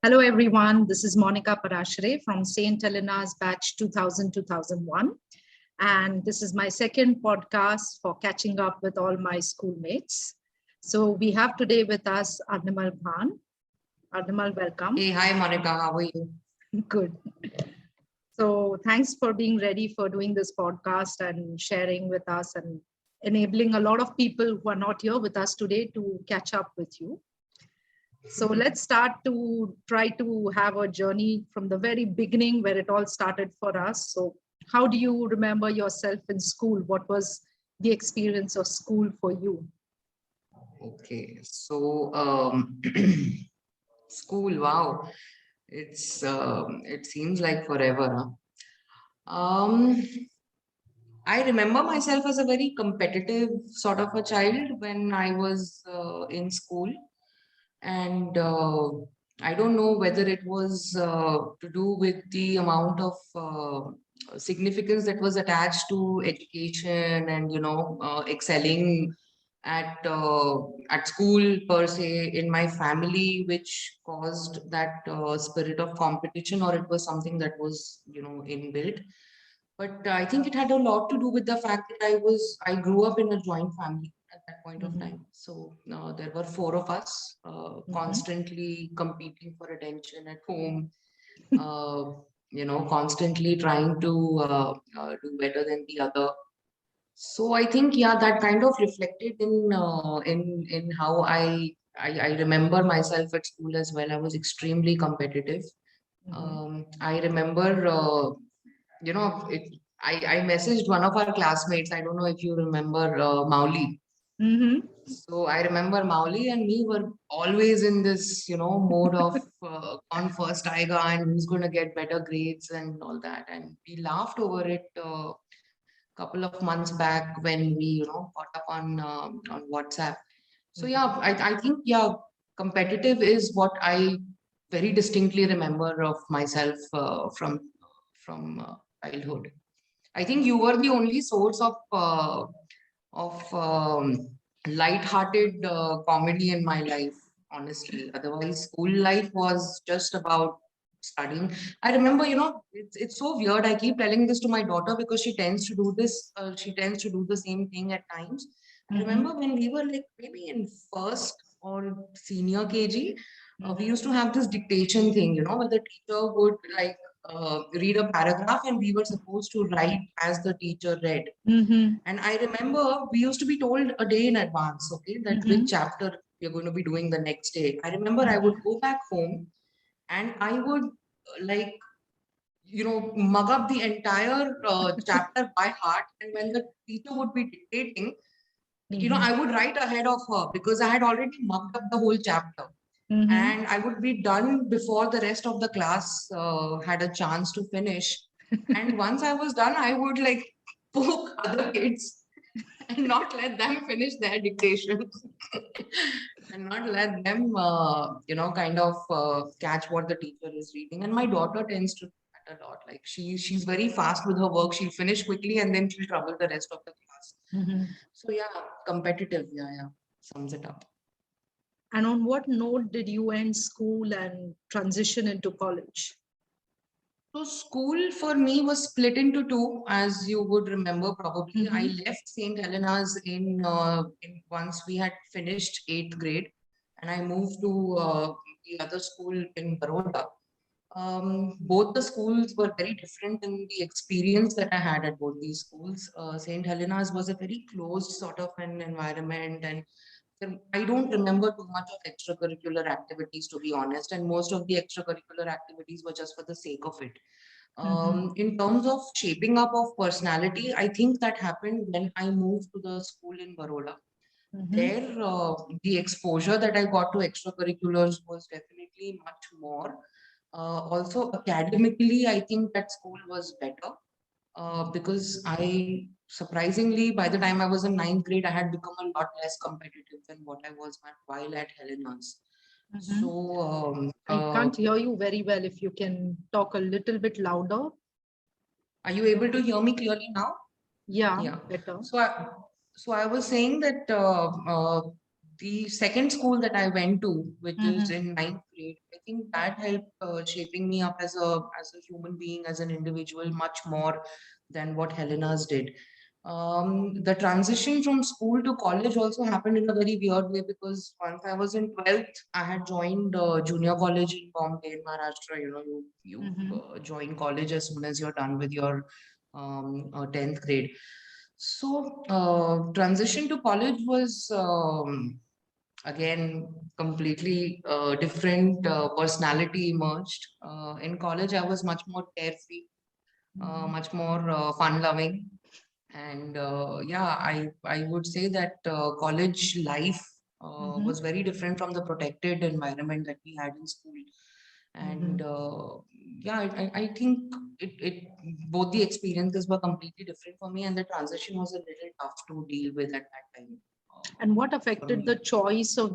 Hello, everyone. This is Monica Parashare from St. Helena's batch 2000-2001. And this is my second podcast for catching up with all my schoolmates. So we have today with us Arnimal Bhan. Arnimal, welcome. Hey, hi Monica, how are you? Good. So thanks for being ready for doing this podcast and sharing with us and enabling a lot of people who are not here with us today to catch up with you. So let's start to try to have a journey from the very beginning where it all started for us. So how do you remember yourself in school? What was the experience of school for you? Okay, so school, wow, it seems like forever. Huh? I remember myself as a very competitive sort of a child when I was in school, and I don't know whether it was to do with the amount of significance that was attached to education and excelling at school per se in my family, which caused that spirit of competition, or it was something that was inbuilt. But I think it had a lot to do with the fact that I grew up in a joint family at that point of time. So there were four of us constantly competing for attention at home, constantly trying to do better than the other. So I think, yeah, that kind of reflected in how I remember myself at school as well. I was extremely competitive. I remember, I messaged one of our classmates. I don't know if you remember Mauli. So I remember Mauli and me were always in this, mode of on first Aiga and who's going to get better grades and all that. And we laughed over it couple of months back when we, caught up on WhatsApp. So yeah, I think, yeah, competitive is what I very distinctly remember of myself from childhood. I think you were the only source of light-hearted comedy in my life, honestly. Otherwise, school life was just about studying. I remember, it's so weird. I keep telling this to my daughter because she tends to do this. She tends to do the same thing at times. I remember when we were like maybe in first or senior KG, we used to have this dictation thing, where the teacher would like read a paragraph and we were supposed to write as the teacher read. And I remember we used to be told a day in advance, okay, that which chapter we're going to be doing the next day. I remember I would go back home and I would like, mug up the entire chapter by heart. And when the teacher would be dictating, I would write ahead of her because I had already mugged up the whole chapter. And I would be done before the rest of the class had a chance to finish. And once I was done, I would like poke other kids and not let them finish their dictation and not let them, kind of catch what the teacher is reading. And my daughter tends to do that a lot. Like she's very fast with her work. She'll finish quickly and then she'll trouble the rest of the class. So yeah, competitive. Yeah, sums it up. And on what note did you end school and transition into college? So school for me was split into two, as you would remember probably. I left St. Helena's in once we had finished 8th grade, and I moved to the other school in Baroda. Both the schools were very different in the experience that I had at both these schools. St. Helena's was a very closed sort of an environment, and I don't remember too much of extracurricular activities, to be honest. And most of the extracurricular activities were just for the sake of it. In terms of shaping up of personality, I think that happened when I moved to the school in Baroda. There, the exposure that I got to extracurriculars was definitely much more. Also, academically, I think that school was better because surprisingly, by the time I was in 9th grade, I had become a lot less competitive than what I was while at Helena's. So, I can't hear you very well. If you can talk a little bit louder. Are you able to hear me clearly now? Yeah. Better. So I was saying that the second school that I went to, which is Mhm. in ninth grade, I think that helped shaping me up as a human being, as an individual, much more than what Helena's did. The transition from school to college also happened in a very weird way, because once I was in 12th, I had joined junior college in Bombay, in Maharashtra. You Mhm. join college as soon as you're done with your 10th grade. So transition to college was again completely different personality emerged. In college, I was much more carefree, Mhm. much more fun loving, and yeah, I would say that college life Mhm. was very different from the protected environment that we had in school. And Mhm. yeah, I think it both the experiences were completely different for me, and the transition was a little tough to deal with at that time And what for affected the me. choice of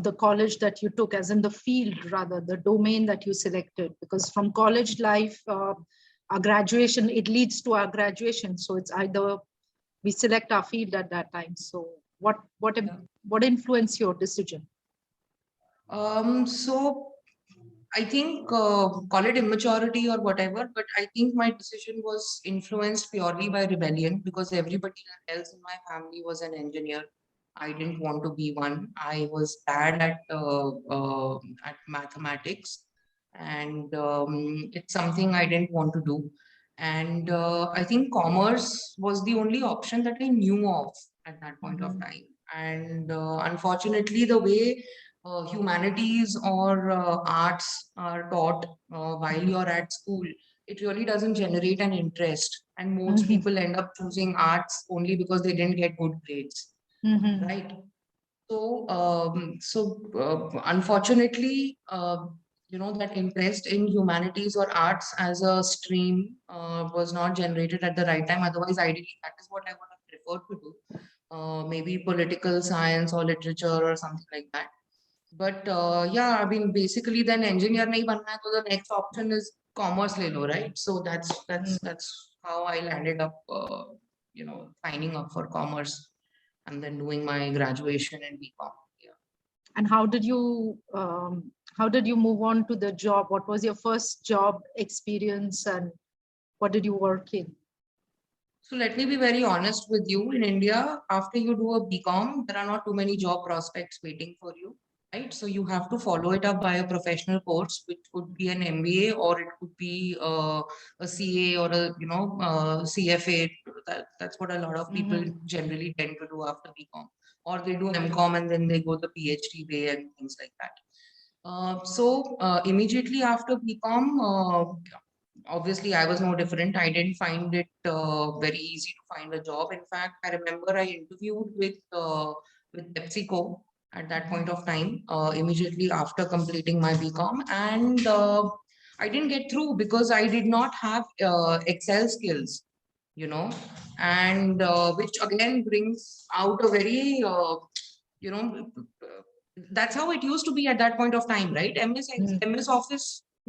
the college that you took, as in the field rather, the domain that you selected? Because from college life, our graduation, it leads to our graduation. So it's either we select our field at that time. So Yeah. what influenced your decision? So I think call it immaturity or whatever, but I think my decision was influenced purely by rebellion, because everybody else in my family was an engineer. I didn't want to be one. I was bad at mathematics, and it's something I didn't want to do. And I think commerce was the only option that I knew of at that point of Mhm. time. And unfortunately, the way humanities or arts are taught while Mhm. you're at school, it really doesn't generate an interest. And most Mhm. people end up choosing arts only because they didn't get good grades, Mhm. right? Unfortunately, that interest in humanities or arts as a stream was not generated at the right time. Otherwise, ideally, that is what I would have preferred to do. Maybe political science or literature or something like that. But yeah, I mean, basically, then engineer nahi banna hai, so the next option is commerce le lo, right? So that's how I landed up, signing up for commerce and then doing my graduation in BCom. Yeah. And how did you move on to the job? What was your first job experience, and what did you work in? So let me be very honest with you. In India, after you do a BCom, there are not too many job prospects waiting for you, right? So you have to follow it up by a professional course, which could be an MBA, or it could be a CA or a CFA. That's what a lot of people Mhm. generally tend to do after BCom, or they do MCom and then they go the PhD way and things like that. Immediately after BCom, obviously I was no different. I didn't find it very easy to find a job. In fact, I remember I interviewed with PepsiCo at that point of time, immediately after completing my BCom, and I didn't get through because I did not have Excel skills, you know, and which again brings out a very you know that's how it used to be at that point of time, right? Mhm. MS Office,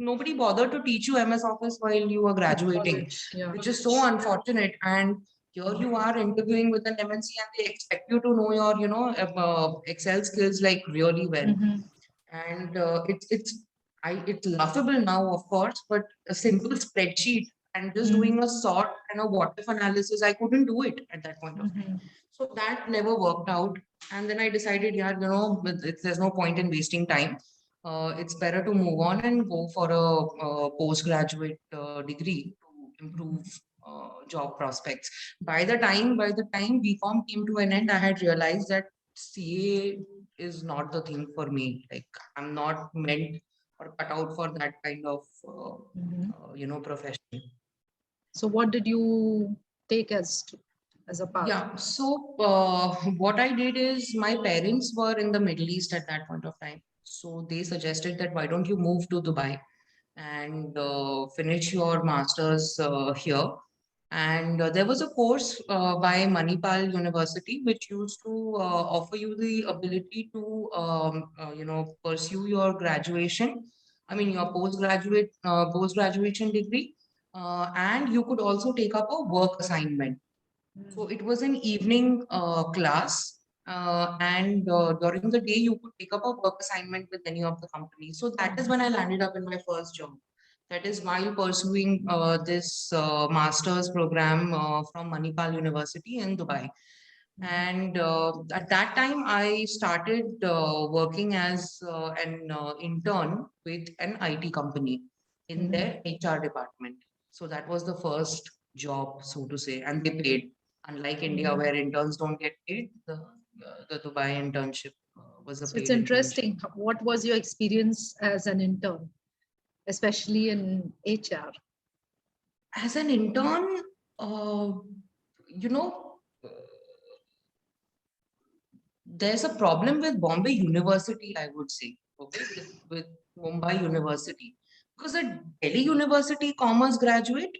nobody bothered to teach you MS Office while you were In graduating, college, yeah. which is so unfortunate. And here you are interviewing with an MNC and they expect you to know your, Excel skills like really well. Mhm. And it's laughable now, of course, but a simple spreadsheet and just doing Mhm. a sort and a what if analysis, I couldn't do it at that point of time. Mhm. So that never worked out. And then I decided, yeah, there's no point in wasting time. It's better to move on and go for a postgraduate degree to improve job prospects. By the time BCom came to an end, I had realized that CA is not the thing for me. Like, I'm not meant or cut out for that kind of Mhm. profession. So what did you take as a path? Yeah, so what I did is my parents were in the Middle East at that point of time. So they suggested that why don't you move to Dubai and finish your master's here. And there was a course by Manipal University which used to offer you the ability to, pursue your graduation. I mean, your post graduation degree, and you could also take up a work assignment. So Mhm. it was an evening class, and during the day you could take up a work assignment with any of the companies. So that is when I landed up in my first job. That is while pursuing this master's program from Manipal University in Dubai. And at that time, I started working as an intern with an IT company in their HR department. So that was the first job, so to say, and they paid. Unlike India, where interns don't get paid, the Dubai internship was a So it's paid internship. interesting. What was your experience as an intern, especially in HR? As an intern, uh, you know, uh, there's a problem with Bombay University, I would say, okay, with Mumbai University. Because a Delhi University commerce graduate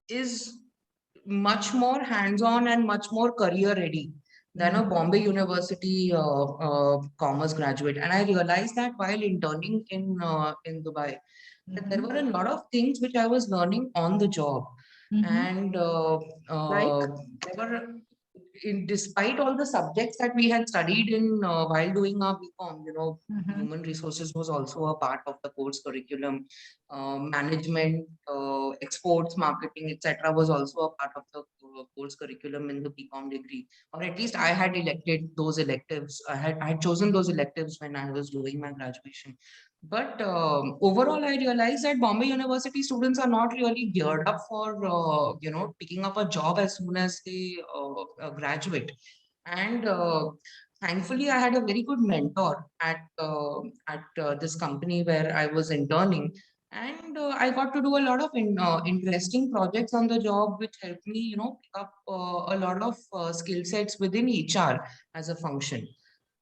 is much more hands-on and much more career-ready than a Bombay University commerce graduate. And I realized that while interning in Dubai, that there were a lot of things which I was learning on the job. And Like? there were, despite all the subjects that we had studied in while doing our BCom, human resources was also a part of the course curriculum. Management, exports, marketing, etc., was also a part of the course curriculum in the BCom degree. Or at least I had elected those electives. I had chosen those electives when I was doing my graduation. But overall, I realized that Bombay University students are not really geared up for, picking up a job as soon as they graduate. And thankfully, I had a very good mentor at this company where I was interning. And I got to do a lot of interesting projects on the job, which helped me, pick up a lot of skill sets within HR as a function.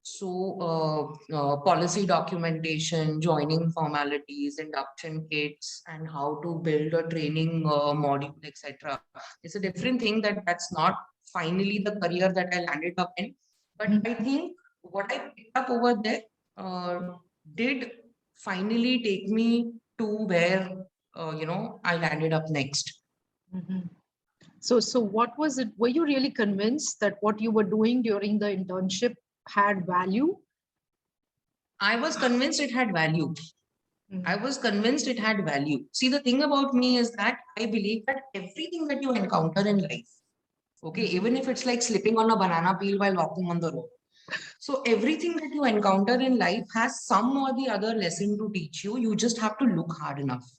So, policy documentation, joining formalities, induction kits, and how to build a training module, etc. It's a different thing that's not finally the career that I landed up in. But I think what I picked up over there did finally take me to where, I landed up next. So what was it? Were you really convinced that what you were doing during the internship had value? I was convinced it had value. I was convinced it had value. See, the thing about me is that I believe that everything that you encounter in life, okay, even if it's like slipping on a banana peel while walking on the road. So everything that you encounter in life has some or the other lesson to teach you. You just have to look hard enough.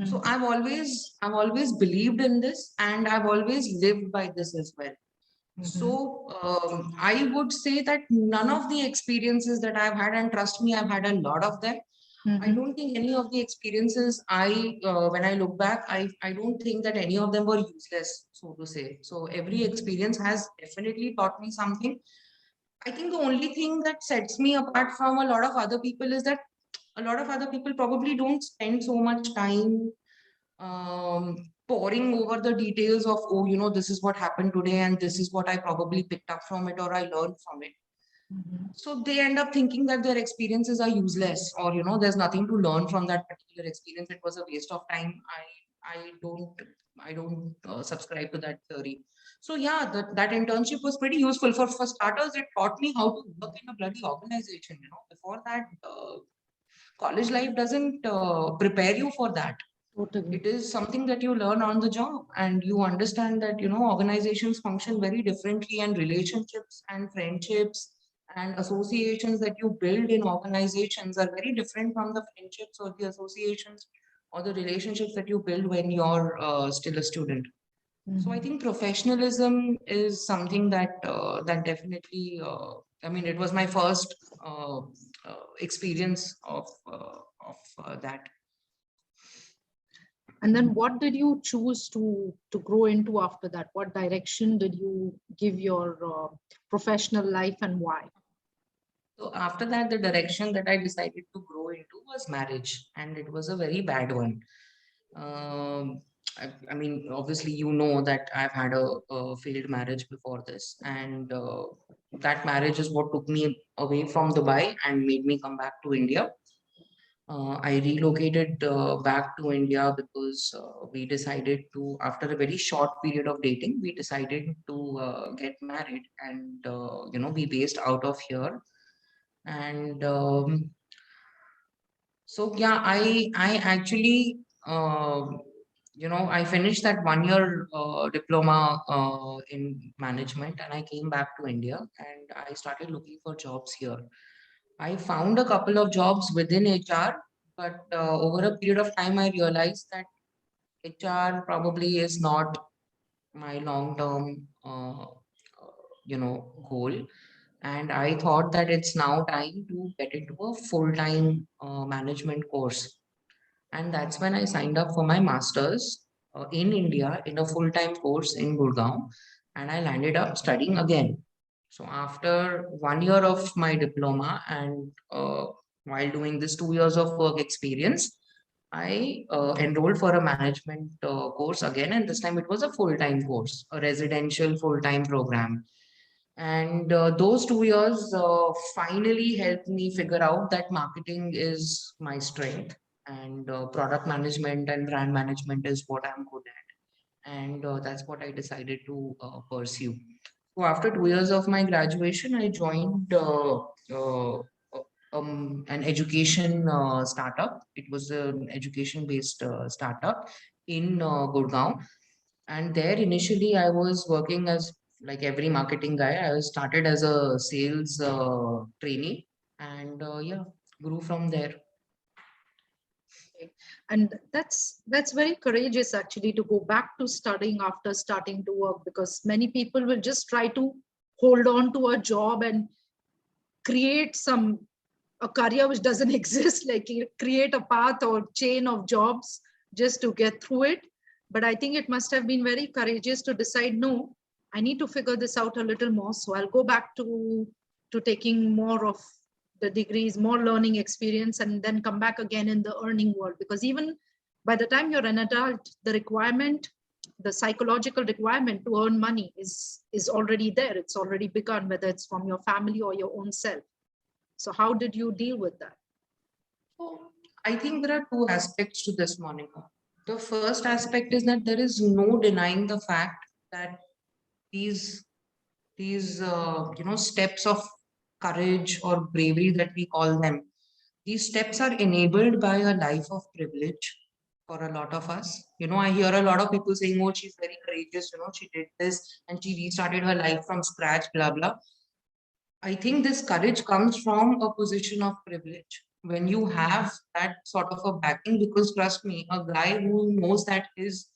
So I've always believed in this, and I've always lived by this as well. So I would say that none of the experiences that I've had, and trust me, I've had a lot of them. I don't think any of the experiences when I look back, I don't think that any of them were useless, so to say. So every experience has definitely taught me something. I think the only thing that sets me apart from a lot of other people is that a lot of other people probably don't spend so much time um, poring over the details of, oh, this is what happened today, and this is what I probably picked up from it or I learned from it. So they end up thinking that their experiences are useless, or there's nothing to learn from that particular experience. It was a waste of time. I don't subscribe to that theory. So yeah, that internship was pretty useful. For starters, it taught me how to work in a bloody organization. Before that, college life doesn't prepare you for that. Totally. It is something that you learn on the job, and you understand that organizations function very differently, and relationships and friendships and associations that you build in organizations are very different from the friendships or the associations or the relationships that you build when you're still a student. So I think professionalism is something that definitely, I mean, it was my first experience of that. And then what did you choose to grow into after that? What direction did you give your professional life, and why? So after that, the direction that I decided to grow into was marriage, and it was a very bad one. I mean, obviously, that I've had a failed marriage before this, and that marriage is what took me away from Dubai and made me come back to India. I relocated back to India because we decided to, after a very short period of dating, we decided to get married and be based out of here. And so yeah, I actually I finished that 1 year diploma in management, and I came back to India and I started looking for jobs here. I found a couple of jobs within HR, but over a period of time, I realized that HR probably is not my long-term, goal. And I thought that it's now time to get into a full-time management course. And that's when I signed up for my master's in India in a full-time course in Gurgaon, and I landed up studying again. So after 1 year of my diploma and while doing this 2 years of work experience, I enrolled for a management course again, and this time it was a full-time course, a residential full-time program. And those 2 years finally helped me figure out that marketing is my strength, and product management and brand management is what I'm good at. And that's what I decided to pursue. So after 2 years of my graduation, I joined an education startup. It was an education-based startup in Gurgaon. And there initially I was working as like every marketing guy. I was started as a sales trainee, and yeah, grew from there. And that's very courageous actually, to go back to studying after starting to work, because many people will just try to hold on to a job and create a career which doesn't exist, like create a path or chain of jobs just to get through it. But I think it must have been very courageous to decide, no, I need to figure this out a little more, so I'll go back to taking more of the degrees, more learning experience, and then come back again in the earning world. Because even by the time you're an adult, the requirement, the psychological requirement to earn money is already there. It's already begun, whether it's from your family or your own self. So how did you deal with that? So I think there are two aspects to this, Monica. The first aspect is that there is no denying the fact that these steps of courage or bravery that we call them, these steps are enabled by a life of privilege for a lot of us. I hear a lot of people saying, oh, she's very courageous, she did this and she restarted her life from scratch, blah blah. I think this courage comes from a position of privilege. When you have that sort of a backing, because trust me, a guy who knows that his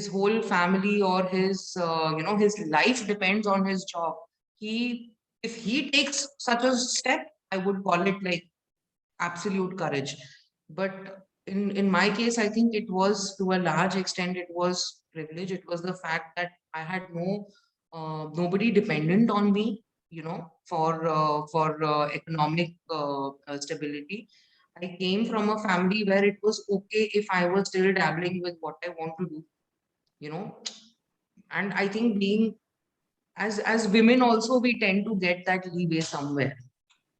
whole family or his life depends on his job, he if he takes such a step, I would call it like absolute courage. But in my case, I think it was to a large extent it was privilege. It was the fact that I had nobody dependent on me, for economic stability. I came from a family where it was okay if I was still dabbling with what I want to do, you know. And I think being as women also, we tend to get that leeway somewhere.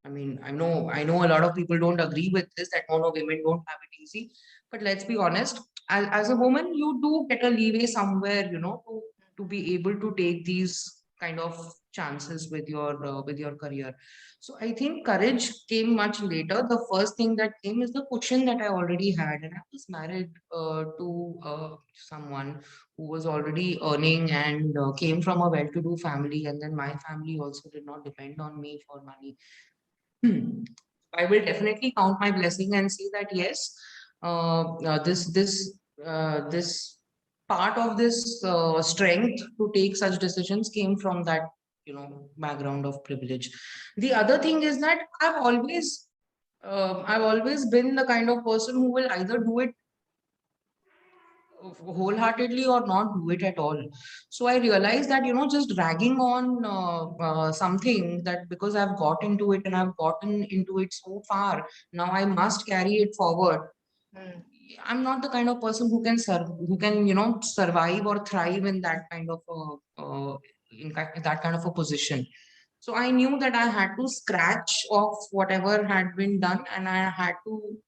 I mean, I know a lot of people don't agree with this, that no, women don't have it easy. But let's be honest, as a woman, you do get a leeway somewhere, to be able to take these kind of chances with your career. So I think courage came much later. The first thing that came is the cushion that I already had, and I was married to someone who was already earning and came from a well-to-do family, and then my family also did not depend on me for money. I will definitely count my blessing and say that yes, this part of this strength to take such decisions came from that background of privilege. The other thing is that I've always been the kind of person who will either do it wholeheartedly or not do it at all. So I realized that just dragging on something that because I've got into it and I've gotten into it so far, now I must carry it forward. Mm. I'm not the kind of person who can survive or thrive in that kind of that kind of a position. So I knew that I had to scratch off whatever had been done, and I had to,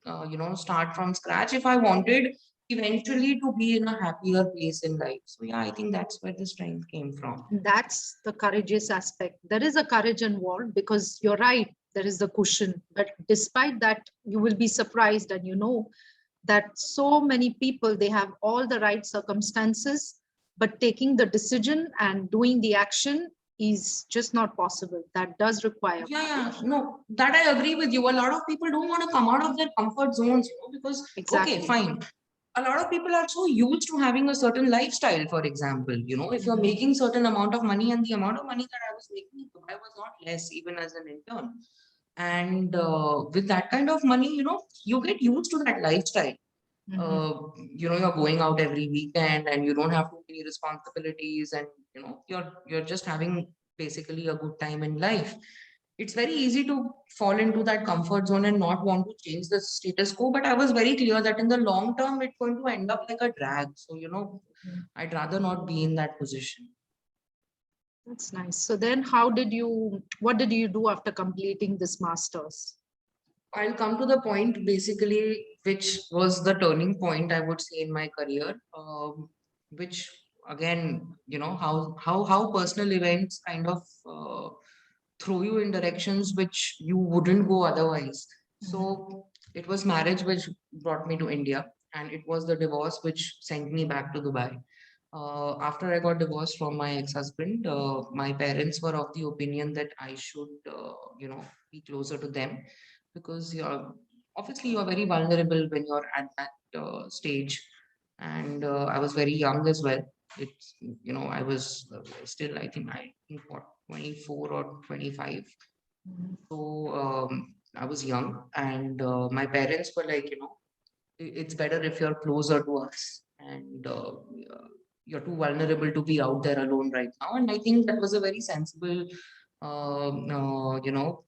start from scratch if I wanted eventually to be in a happier place in life. So yeah, I think that's where the strength came from. That's the courageous aspect. There is a courage involved because you're right, there is the cushion. But despite that, you will be surprised, and you know that so many people, they have all the right circumstances, but taking the decision and doing the action is just not possible. That does require Yeah, courage. no, that I agree with you. A lot of people don't want to come out of their comfort zones, because, okay, Exactly. fine. A lot of people are so used to having a certain lifestyle, for example, if you're Mhm. making certain amount of money, and the amount of money that I was making in Dubai was not less, even as an intern. And with that kind of money, you get used to that lifestyle. Mhm. Uh, you're going out every weekend, and you don't have too many responsibilities, and you're just having basically a good time in life. It's very easy to fall into that comfort zone and not want to change the status quo. But I was very clear that in the long term, it's going to end up like a drag. So, Mhm. I'd rather not be in that position. That's nice. So then what did you do after completing this master's? I'll come to the point basically, which was the turning point, I would say, in my career, which again, how personal events kind of throw you in directions which you wouldn't go otherwise. Mhm. So it was marriage which brought me to India, and it was the divorce which sent me back to Dubai. After I got divorced from my ex-husband, my parents were of the opinion that I should, be closer to them, because you're very vulnerable when you're at that stage. And I was very young as well. It's, I was still, I think, what, 24 or 25. Mhm. So I was young, and my parents were like, it's better if you're closer to us, and you're too vulnerable to be out there alone right now. And I think that was a very sensible,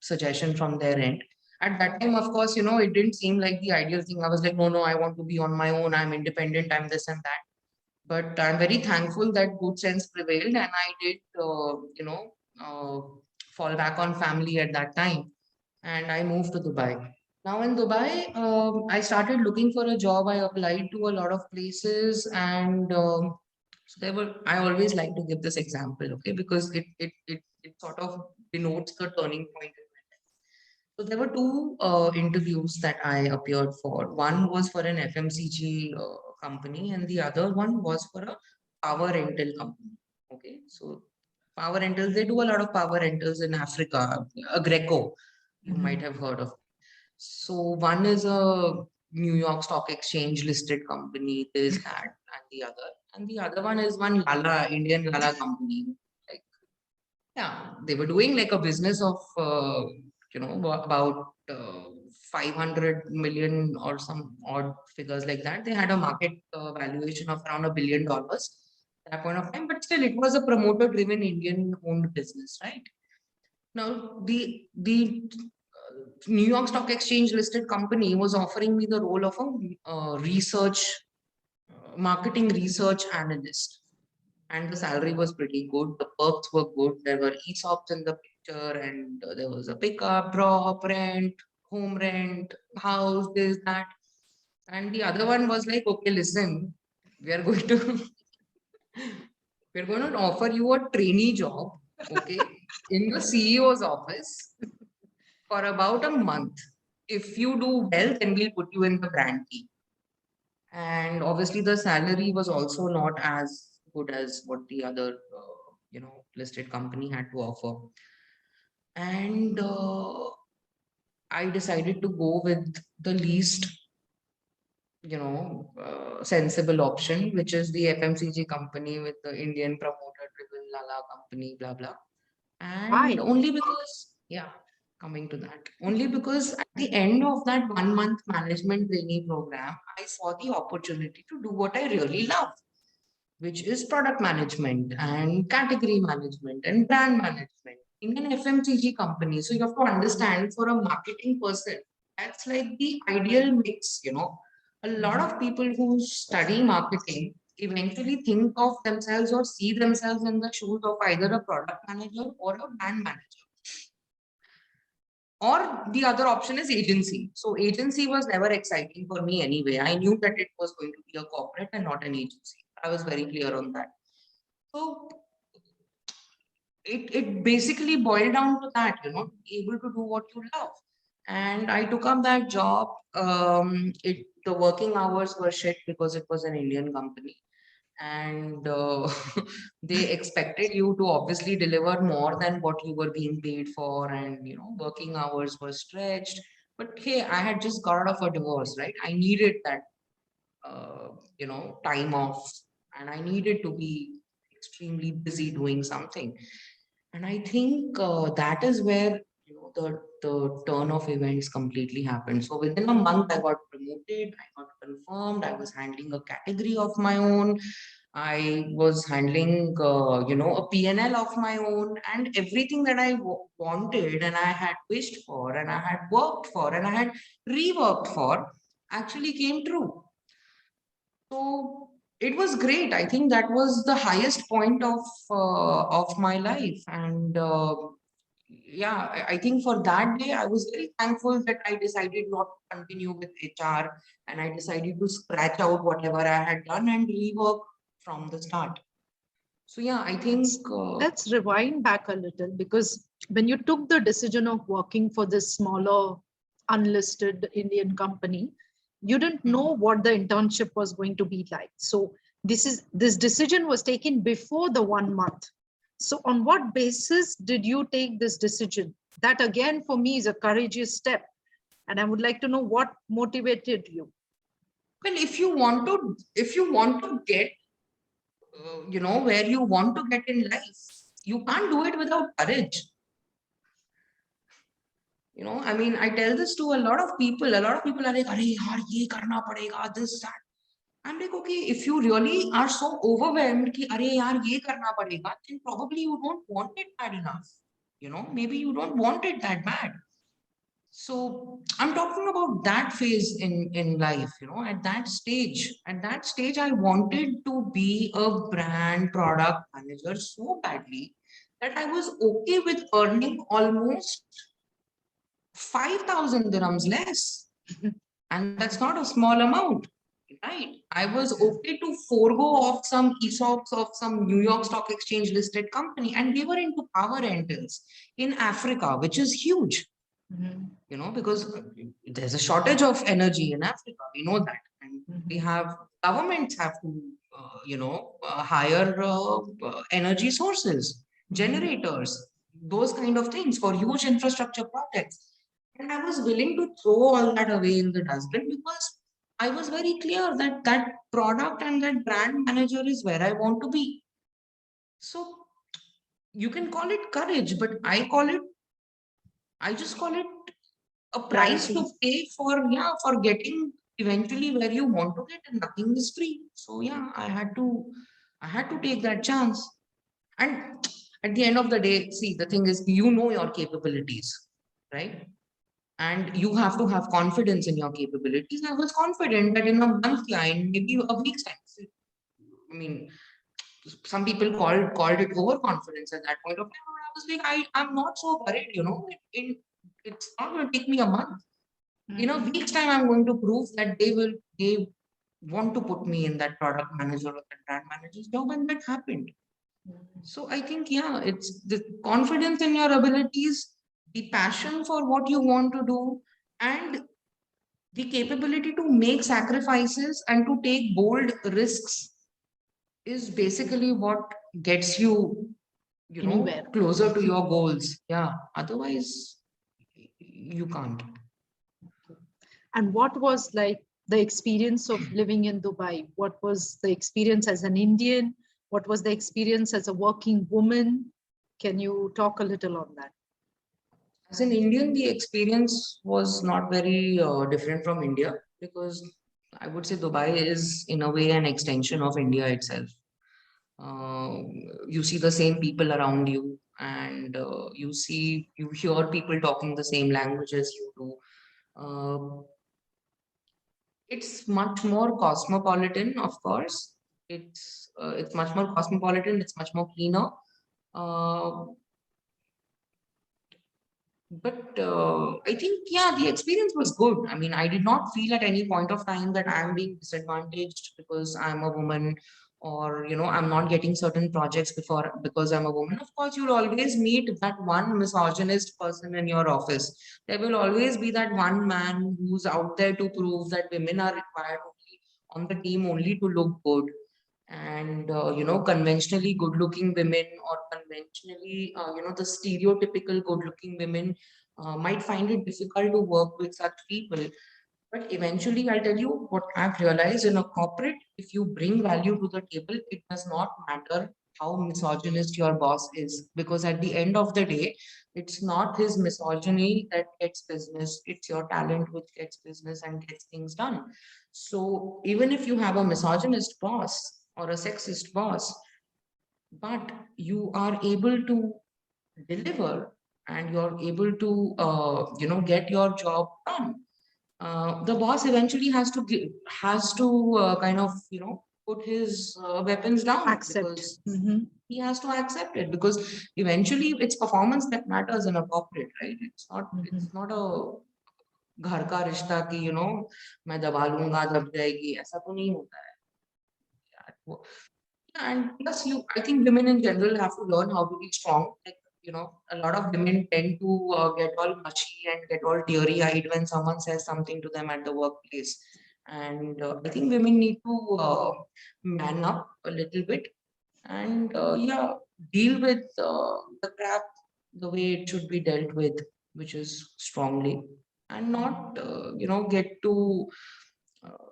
suggestion from their end. At that time, of course, it didn't seem like the ideal thing. I was like, no, no, I want to be on my own. I'm independent. I'm this and that. But I'm very thankful that good sense prevailed, and I did, fall back on family at that time, and I moved to Dubai. Now in Dubai, I started looking for a job. I applied to a lot of places, and so there were. I always like to give this example, okay, because it sort of denotes the turning point. So there were two interviews that I appeared for. One was for an FMCG company, and the other one was for a power rental company. Okay, so power rentals, they do a lot of power rentals in Africa. Greco, you might Mhm. have heard of. So one is a New York Stock Exchange listed company, this, that, and the other. And the other one is one Lala, Indian Lala company. Like, yeah, they were doing like a business of, about 500 million or some odd figures like that. They had a market valuation of around $1 billion at that point of time, but still, it was a promoter driven Indian owned business, right? Now, the New York Stock Exchange listed company was offering me the role of a marketing research analyst, and the salary was pretty good. The perks were good. There were ESOPs in the picture, and there was a pickup, drop, rent, home rent, house, this, that. And the other one was like, okay, listen, we are going to we're going to offer you a trainee job, okay, in the CEO's office for about a month. If you do well, then we'll put you in the brand team. And obviously, the salary was also not as good as what the other, listed company had to offer. And I decided to go with the least, sensible option, which is the FMCG company with the Indian promoter-driven Lala company, blah blah. And Why? only because, yeah, coming to that, only because at the end of that 1 month management training program, I saw the opportunity to do what I really love, which is product management and category management and brand management in an FMCG company. So you have to understand, for a marketing person, that's like the ideal mix, A lot Mhm. of people who study marketing eventually think of themselves or see themselves in the shoes of either a product manager or a brand manager. or the other option is agency. So agency was never exciting for me anyway. I knew that it was going to be a corporate and not an agency. I was very clear on that. So it basically boiled down to that, able to do what you love. And I took up that job. The working hours were shit because it was an Indian company. And they expected you to obviously deliver more than what you were being paid for. And, working hours were stretched. But hey, I had just got out of a divorce, right? I needed that, time off. And I needed to be extremely busy doing something. And I think that is where the turn of events completely happened. So within a month, I got promoted, I got confirmed, I was handling a category of my own, I was handling a PNL of my own, and everything that I wanted and I had wished for and I had worked for and I had reworked for actually came true. So it was great. I think that was the highest point of my life. And yeah, I think for that day, I was very thankful that I decided not to continue with HR, and I decided to scratch out whatever I had done and rework from the start. So yeah, I think Let's rewind back a little, because when you took the decision of working for this smaller unlisted Indian company, you didn't know what the internship was going to be like. So this decision was taken before the 1 month. So on what basis did you take this decision? That again for me is a courageous step. And I would like to know what motivated you. well, if you want to get where you want to get in life, you can't do it without courage. I mean, I tell this to a lot of people. A lot of people are like, "Arey yaar, ye karna padega, this, that." I'm like, okay, if you really are so overwhelmed ki, "Arey yaar, ye karna padega," then probably you don't want it bad enough. Maybe you don't want it that bad. So I'm talking about that phase in life, at that stage, I wanted to be a brand product manager so badly that I was okay with earning almost 5,000 dirhams less. And that's not a small amount, right? I was okay to forego of some ESOPs of some New York Stock Exchange listed company. And we were into power rentals in Africa, which is huge. Because there's a shortage of energy in Africa. We know that. And we have governments have to, hire energy sources, generators, those kind of things for huge infrastructure projects. And I was willing to throw all that away in the dustbin because I was very clear that that product and that brand manager is where I want to be. So you can call it courage, but I just call it a price to pay for getting eventually where you want to get, and nothing is free. So yeah, I had to take that chance. And at the end of the day, see, the thing is, your capabilities, right? And you have to have confidence in your capabilities. I was confident that in a month, yeah, in maybe a week's time. I mean, some people called it overconfidence at that point of time. I was like, I'm not so worried, it's not going to take me a month. In a week's time, I'm going to prove that they want to put me in that product manager or that brand manager's job, and that happened. So I think, yeah, it's the confidence in your abilities, the passion for what you want to do, and the capability to make sacrifices and to take bold risks is basically what gets you, closer to your goals. Yeah. Otherwise, you can't. And what was like the experience of living in Dubai? What was the experience as an Indian? What was the experience as a working woman? Can you talk a little on that? As an Indian, the experience was not very different from India because I would say Dubai is, in a way, an extension of India itself. You see the same people around you, and you hear people talking the same languages you do. It's much more cosmopolitan, of course. It's much more cosmopolitan. It's much more cleaner. Uh, But I think, yeah, the experience was good. I mean, I did not feel at any point of time that I'm being disadvantaged because I'm a woman, or I'm not getting certain projects before because I'm a woman. Of course, you'll always meet that one misogynist person in your office. There will always be that one man who's out there to prove that women are required only on the team only to look good. And conventionally good looking women, or conventionally the stereotypical good looking women might find it difficult to work with such people. But eventually, I'll tell you what I've realized: in a corporate, if you bring value to the table, it does not matter how misogynist your boss is, because at the end of the day, it's not his misogyny that gets business, it's your talent which gets business and gets things done. So even if you have a misogynist boss or a sexist boss, but you are able to deliver, and you're able to get your job done, the boss eventually has to kind of put his weapons down, Accept. because Mm-hmm. he has to accept it, because eventually it's performance that matters in a corporate, right? Mm-hmm. It's not a घर का रिश्ता कि मैं दबा लूंगा दब जाएगी, ऐसा तो नहीं होता है यार वो. And plus, I think women in general have to learn how to be strong. Like, a lot of women tend to get all mushy and get all teary-eyed when someone says something to them at the workplace. And I think women need to man up a little bit, and yeah, deal with the crap the way it should be dealt with, which is strongly, and not, get to, uh,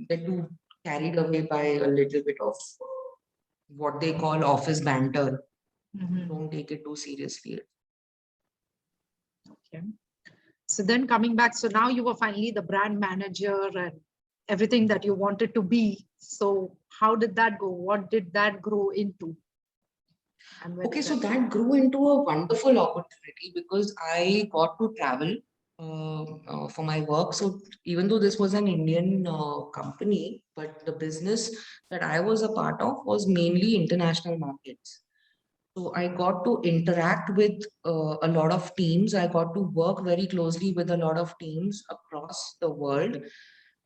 get too carried away by a little bit of what they call office banter. Mm-hmm. Don't take it too seriously. Okay. So then coming back, so now you were finally the brand manager and everything that you wanted to be. So how did that go? What did that grow into? And where Okay, did so that that grew into a wonderful opportunity because I got to travel for my work. So even though this was an Indian company, but the business that I was a part of was mainly international markets. So I got to interact with a lot of teams. I got to work very closely with a lot of teams across the world.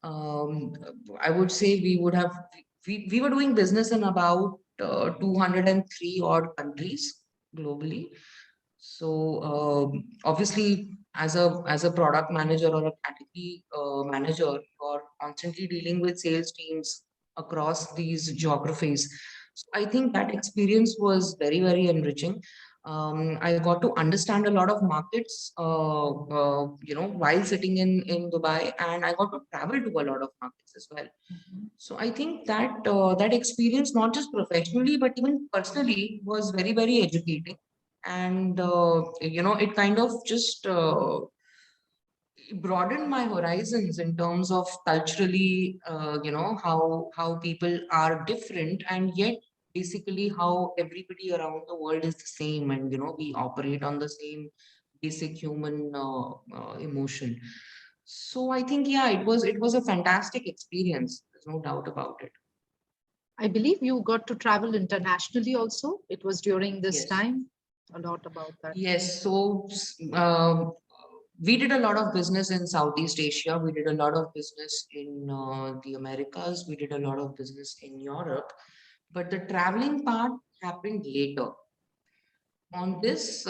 Um, I would say we were doing business in about 203 odd countries globally. So obviously, as a product manager or a category manager, you're constantly dealing with sales teams across these geographies. So I think that experience was very, very enriching. I got to understand a lot of markets, while sitting in Dubai, and I got to travel to a lot of markets as well. Mhm. So I think that that experience, not just professionally but even personally, was very, very educating, and it kind of just broadened my horizons in terms of culturally, how people are different, and yet basically how everybody around the world is the same, and we operate on the same basic human emotion. So I think, yeah, it was a fantastic experience. There's no doubt about it. I believe you got to travel internationally also. It was during this Yes. time. A lot about that. Yes, so we did a lot of business in Southeast Asia. We did a lot of business in the Americas. We did a lot of business in Europe. But the traveling part happened later. In this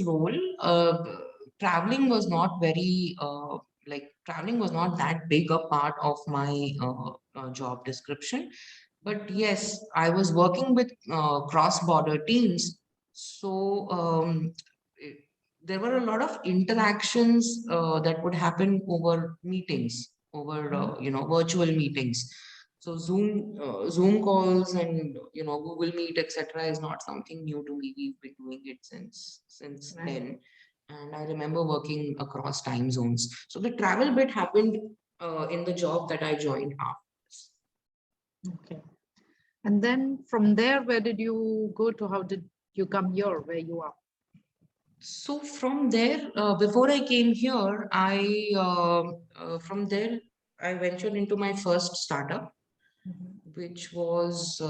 role, traveling was not traveling was not that big a part of my job description. But yes, I was working with cross-border teams. So eh, there were a lot of interactions that would happen over meetings, over virtual meetings. So Zoom calls and Google Meet, etc., is not something new to me. We've been doing it since Right. then, and I remember working across time zones. So the travel bit happened in the job that I joined after. Okay. And then from there, where did you go to? How did you come here where you are? So from there, before I came here, from there I ventured into my first startup, Mhm. which was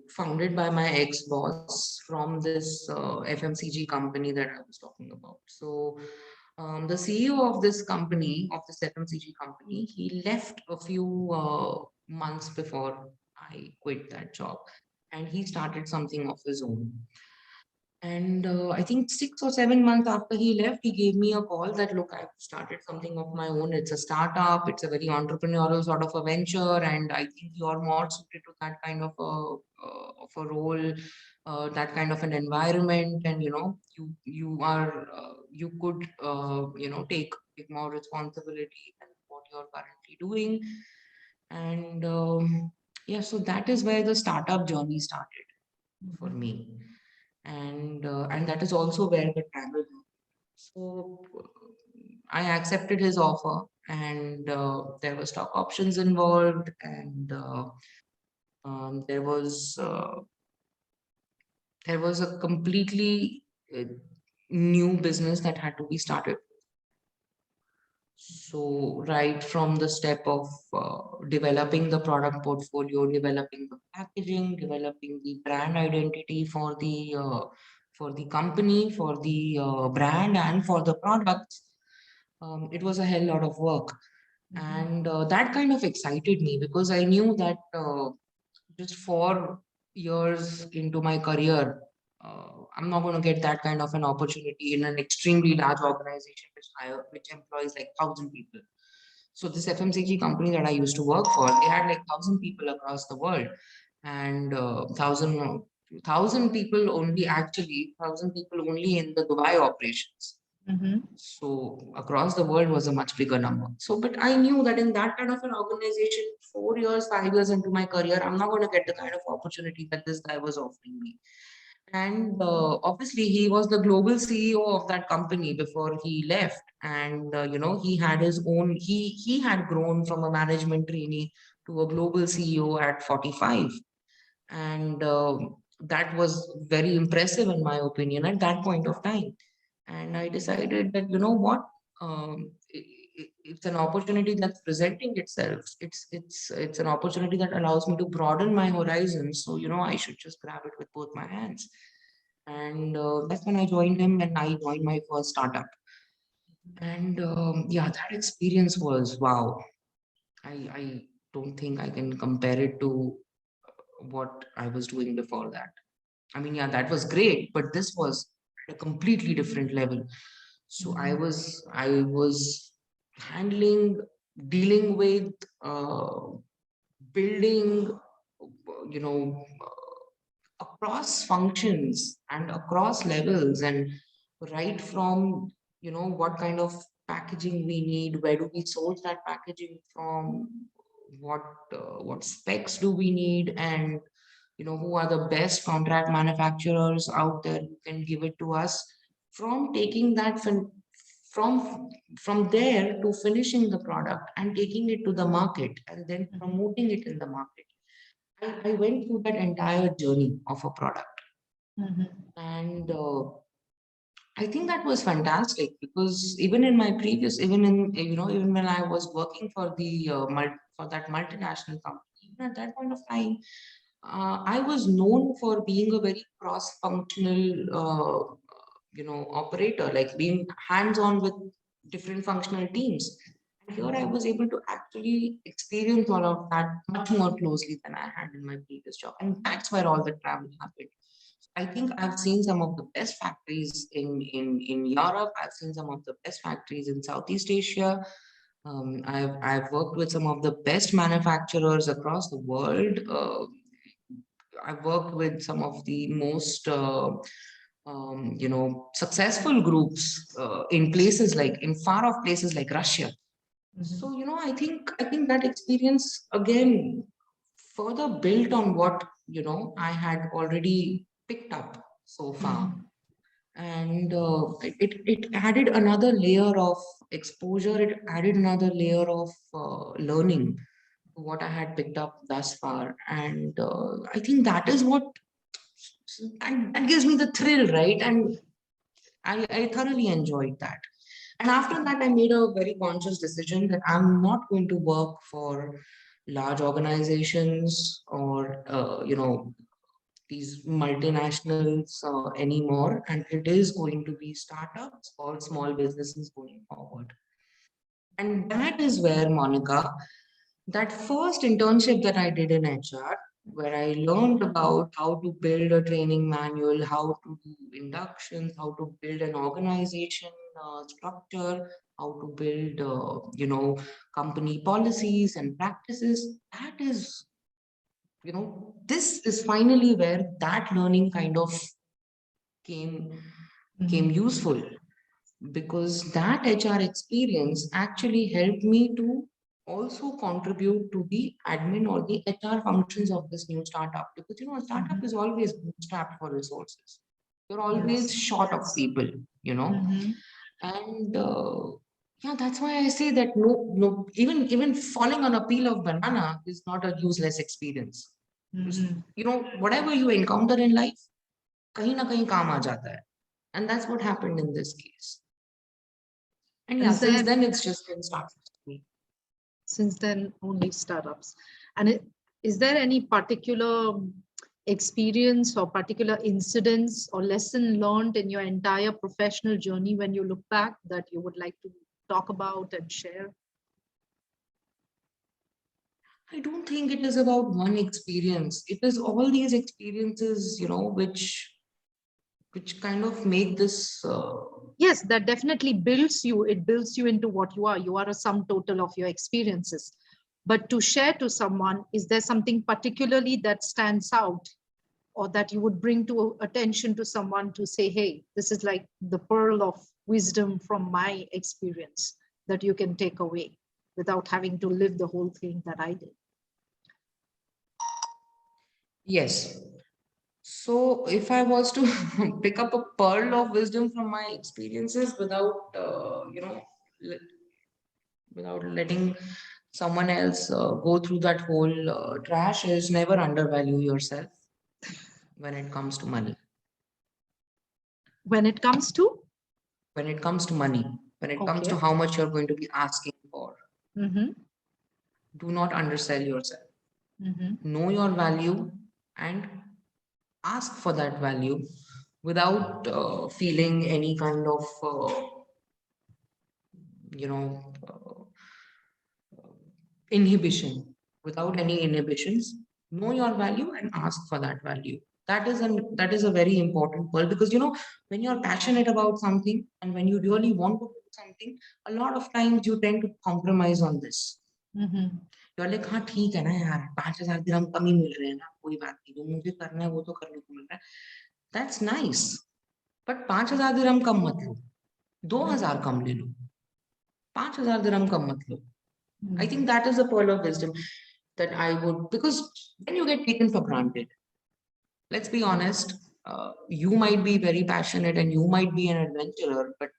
founded by my ex-boss from this FMCG company that I was talking about. So the CEO of this company, of this FMCG company, he left a few months before I quit that job, and he started something of his own. And I think 6 or 7 months after he left, he gave me a call that, look, I've started something of my own. It's a startup, it's a very entrepreneurial sort of a venture, and I think you're more suited to that kind of a role, that kind of an environment. And you could take more responsibility than what you're currently doing. And yeah, so that is where the startup journey started for me, and that is also where the travel happened. So I accepted his offer, and there were stock options involved, and um, there was uh, there was a completely new business that had to be started. So right from the step of developing the product portfolio, developing the packaging, developing the brand identity for the company, for the brand, and for the products, it was a hell lot of work. And that kind of excited me because I knew that just 4 years into my career, I'm not going to get that kind of an opportunity in an extremely large organization which employs like 1,000 people. So this FMCG company that I used to work for, they had like 1,000 people across the world, and thousand people only, actually 1,000 people only in the Dubai operations. So across the world was a much bigger number. So, but I knew that in that kind of an organization, 4 years, 5 years into my career, I'm not going to get the kind of opportunity that this guy was offering me. And obviously, he was the global CEO of that company before he left. And he had his own. He had grown from a management trainee to a global CEO at 45, and that was very impressive in my opinion at that point of time. And I decided that, you know what, it's an opportunity that's presenting itself. It's an opportunity that allows me to broaden my horizons, so I should just grab it with both my hands. And that's when I joined him, and I joined my first startup. And yeah, that experience was wow. I don't think I can compare it to what I was doing before that. I mean, yeah, that was great, but this was at a completely different level. So I was handling, dealing with, building, you know, across functions and across levels, and right from, what kind of packaging we need, where do we source that packaging from, what what specs do we need, and who are the best contract manufacturers out there who can give it to us, from taking that from from there to finishing the product and taking it to the market and then promoting it in the market. I went through that entire journey of a product. And I think that was fantastic, because even in my previous, even when I was working for for that multinational company, even at that point of time, I was known for being a very cross-functional, operator, like being hands-on with different functional teams. And here I was able to actually experience all of that much more closely than I had in my previous job. And that's where all the travel happened. I think I've seen some of the best factories in Europe. I've seen some of the best factories in Southeast Asia. I've worked with some of the best manufacturers across the world. I've worked with some of the most successful groups in far off places like Russia. So I think that experience again further built on what I had already picked up so far, and it added another layer of exposure. It added another layer of learning to what I had picked up thus far, and I think that is what, and that gives me the thrill, right? And I thoroughly enjoyed that. And after that, I made a very conscious decision that I'm not going to work for large organizations or, these multinationals anymore, and it is going to be startups or small businesses going forward. And that is where, Monica, that first internship that I did in HR, where I learned about how to build a training manual, how to do inductions, how to build an organization structure, how to build, company policies and practices. That is, this is finally where that learning kind of came came useful, because that HR experience actually helped me to also contribute to the admin or the HR functions of this new startup. Because a startup is always bootstrapped for resources. You're always short of people, and yeah, that's why I say that no, even falling on a peel of banana is not a useless experience. Because, whatever you encounter in life, kahin na kahin kaam aa jata hai. And that's what happened in this case. And yeah, since then it's just been startups for me. Since then, only startups. And is there any particular experience or particular incidents or lesson learned in your entire professional journey when you look back that you would like to talk about and share? I don't think it is about one experience. It is all these experiences, which kind of make this. Yes, that definitely builds you. It builds you into what you are. You are a sum total of your experiences. But to share to someone, is there something particularly that stands out or that you would bring to attention to someone to say, hey, this is like the pearl of wisdom from my experience that you can take away without having to live the whole thing that I did? Yes. So if I was to pick up a pearl of wisdom from my experiences without, without letting someone else go through that whole trash, is never undervalue yourself when it comes to money. When it comes to? When it comes to money, when it comes to how much you're going to be asking for, do not undersell yourself. Know your value and ask for that value without feeling any kind of, you know, inhibition. Without any inhibitions, know your value and ask for that value. That is a very important point, because when you're passionate about something and when you really want to do something, a lot of times you tend to compromise on this. You're like, हाँ ठीक है ना यार, 5,000 dirham कम ही मिल रहे हैं ना, कोई बात नहीं, जो मुझे करना है वो तो करने को मिल रहा है. That's nice, but 5,000 dirham कम मत लो, 2,000 कम ले लो, 5,000 dirham कम मत लो. I think that is the pearl of wisdom that I would, because then you get taken for granted. Let's be honest, you might be very passionate and you might be an adventurer, but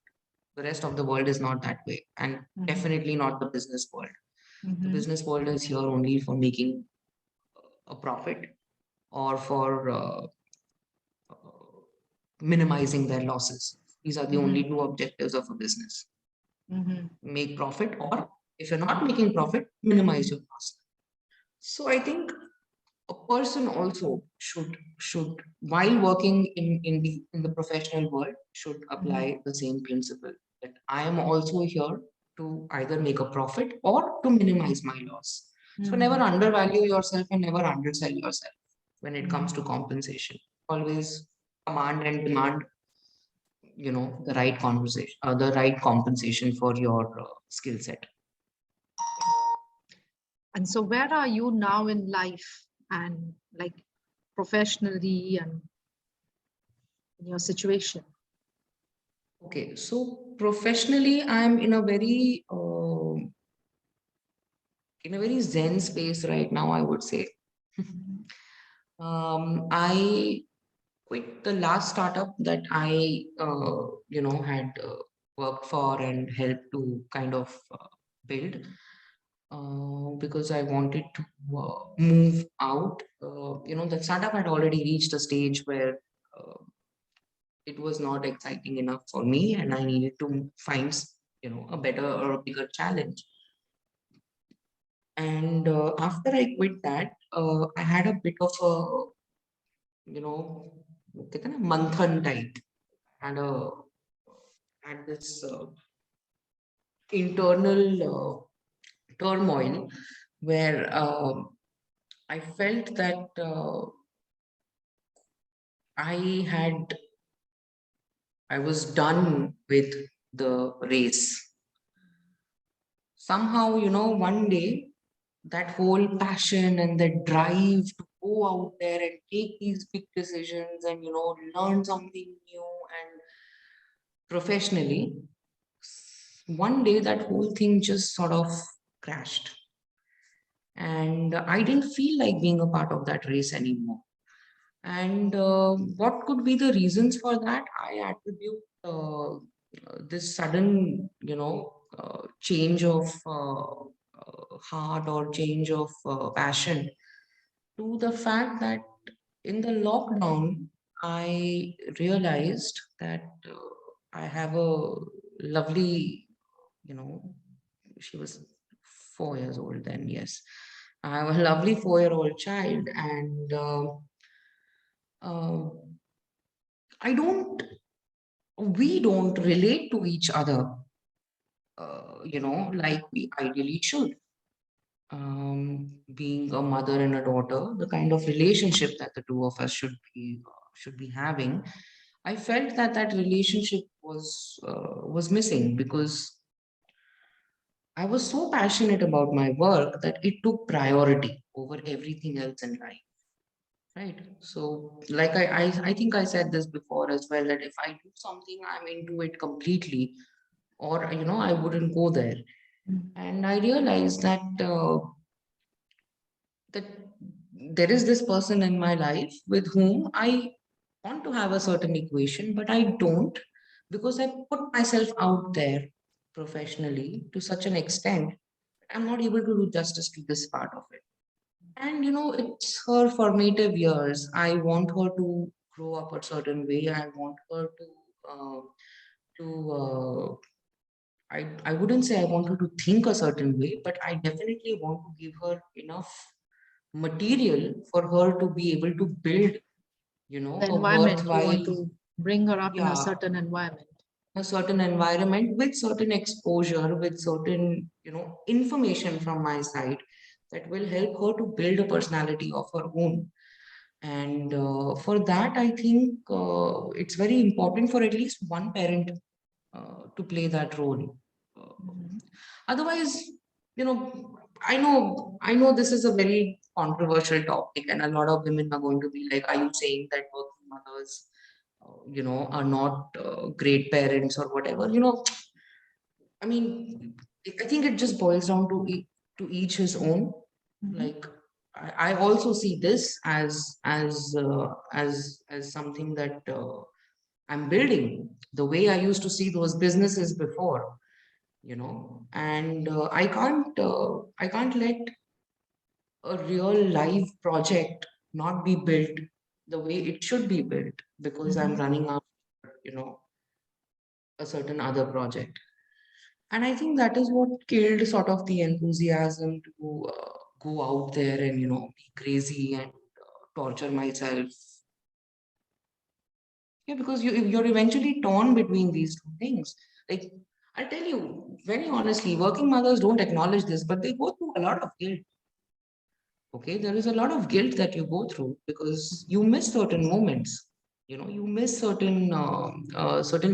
the rest of the world is not that way, and definitely not the business world. The business world is here only for making a profit or for minimizing their losses. These are the only two objectives of a business. Make profit, or if you're not making profit, minimize your loss. So I think a person also should while working in the professional world should apply the same principle, that I am also here to either make a profit or to minimize my loss. So never undervalue yourself and never undersell yourself when it comes to compensation. Always command and demand, the right conversation, the right compensation for your skill set. And so where are you now in life, and like professionally and in your situation? Okay, so professionally, I'm in a very zen space right now, I would say. I quit the last startup that I had worked for and helped to kind of build, because I wanted to move out. The startup had already reached a stage where it was not exciting enough for me, and I needed to find a better or a bigger challenge. And after I quit that, I had a bit of a, you know, कहते हैं ना, manthan type. Had a had this internal turmoil where I felt that I had I was done with the race. Somehow, one day that whole passion and that drive to go out there and take these big decisions and, learn something new and professionally, one day that whole thing just sort of crashed. And I didn't feel like being a part of that race anymore. And what could be the reasons for that? I attribute this sudden, change of heart or change of passion to the fact that in the lockdown, I realized that I have a lovely, you know, she was 4 years old then, yes. I have a lovely 4-year-old child, and uh, I don't, we don't relate to each other, like we ideally should. Being a mother and a daughter, the kind of relationship that the two of us should be having, I felt that that relationship was missing because I was so passionate about my work that it took priority over everything else in life. Right. So, like I think I said this before as well, that if I do something, I'm into it completely, or I wouldn't go there. And I realized that there is this person in my life with whom I want to have a certain equation, but I don't because I put myself out there professionally to such an extent, I'm not able to do justice to this part of it. And it's her formative years. I want her to grow up a certain way. I want her to I wouldn't say I want her to think a certain way, but I definitely want to give her enough material for her to be able to build, The a environment, you worthwhile, want to bring her up in a yeah, certain environment. a certain environment with certain exposure, with certain, information from my side that will help her to build a personality of her own. And for that, I think it's very important for at least one parent to play that role. Otherwise, I know this is a very controversial topic, and a lot of women are going to be like, "Are you saying that working mothers, are not great parents or whatever?" I mean, I think it just boils down to to each his own. Like, I also see this as something that I'm building. The way I used to see those businesses before, and I can't let a real live project not be built the way it should be built because I'm running out, you know, a certain other project. And I think that is what killed sort of the enthusiasm to go out there and, be crazy and torture myself. Yeah, because you're eventually torn between these two things. Like, I'll tell you very honestly, working mothers don't acknowledge this, but they go through a lot of guilt. Okay, there is a lot of guilt that you go through because you miss certain moments. You miss certain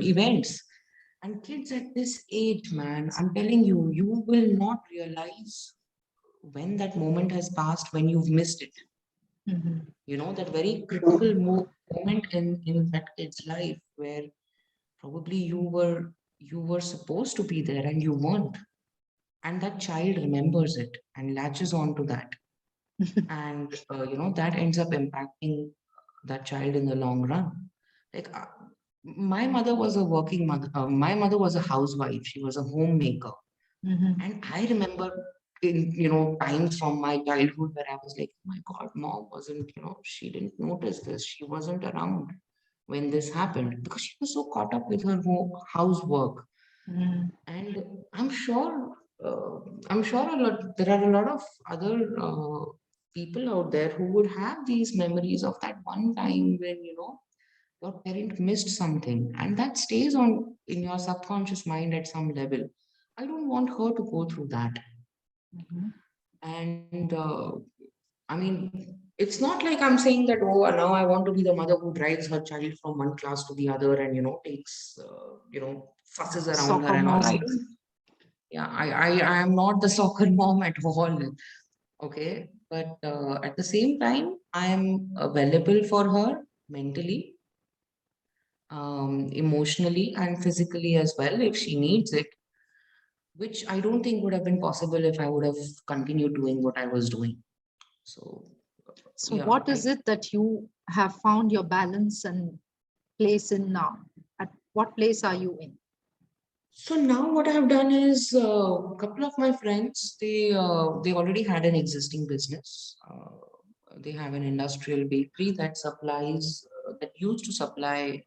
events. And kids at this age, man, I'm telling you, you will not realize when that moment has passed, when you've missed it. That very critical moment in that kid's life where probably you were supposed to be there and you weren't. And that child remembers it and latches on to that. And that ends up impacting that child in the long run. Like, my mother was a working mother. My mother was a housewife. She was a homemaker. And I remember in, times from my childhood where I was like, "Oh my God, mom wasn't, she didn't notice this. She wasn't around when this happened because she was so caught up with her housework." And I'm sure I'm sure there are a lot of other people out there who would have these memories of that one time when, your parent missed something, and that stays on in your subconscious mind at some level. I don't want her to go through that. Mhm. And I mean, it's not like I'm saying that, oh, now I want to be the mother who drives her child from one class to the other and, takes, fusses around her Soccer and all. I mom. don't, yeah, I am not the soccer mom at all. Okay. But at the same time, I am available for her mentally, emotionally, and physically as well if she needs it, which I don't think would have been possible if I would have continued doing what I was doing. So, So yeah, what is it that you have found your balance and place in now? At what place are you in? so now what I have done is a couple of my friends, they already had an existing business. They have an industrial bakery that supplies that used to supply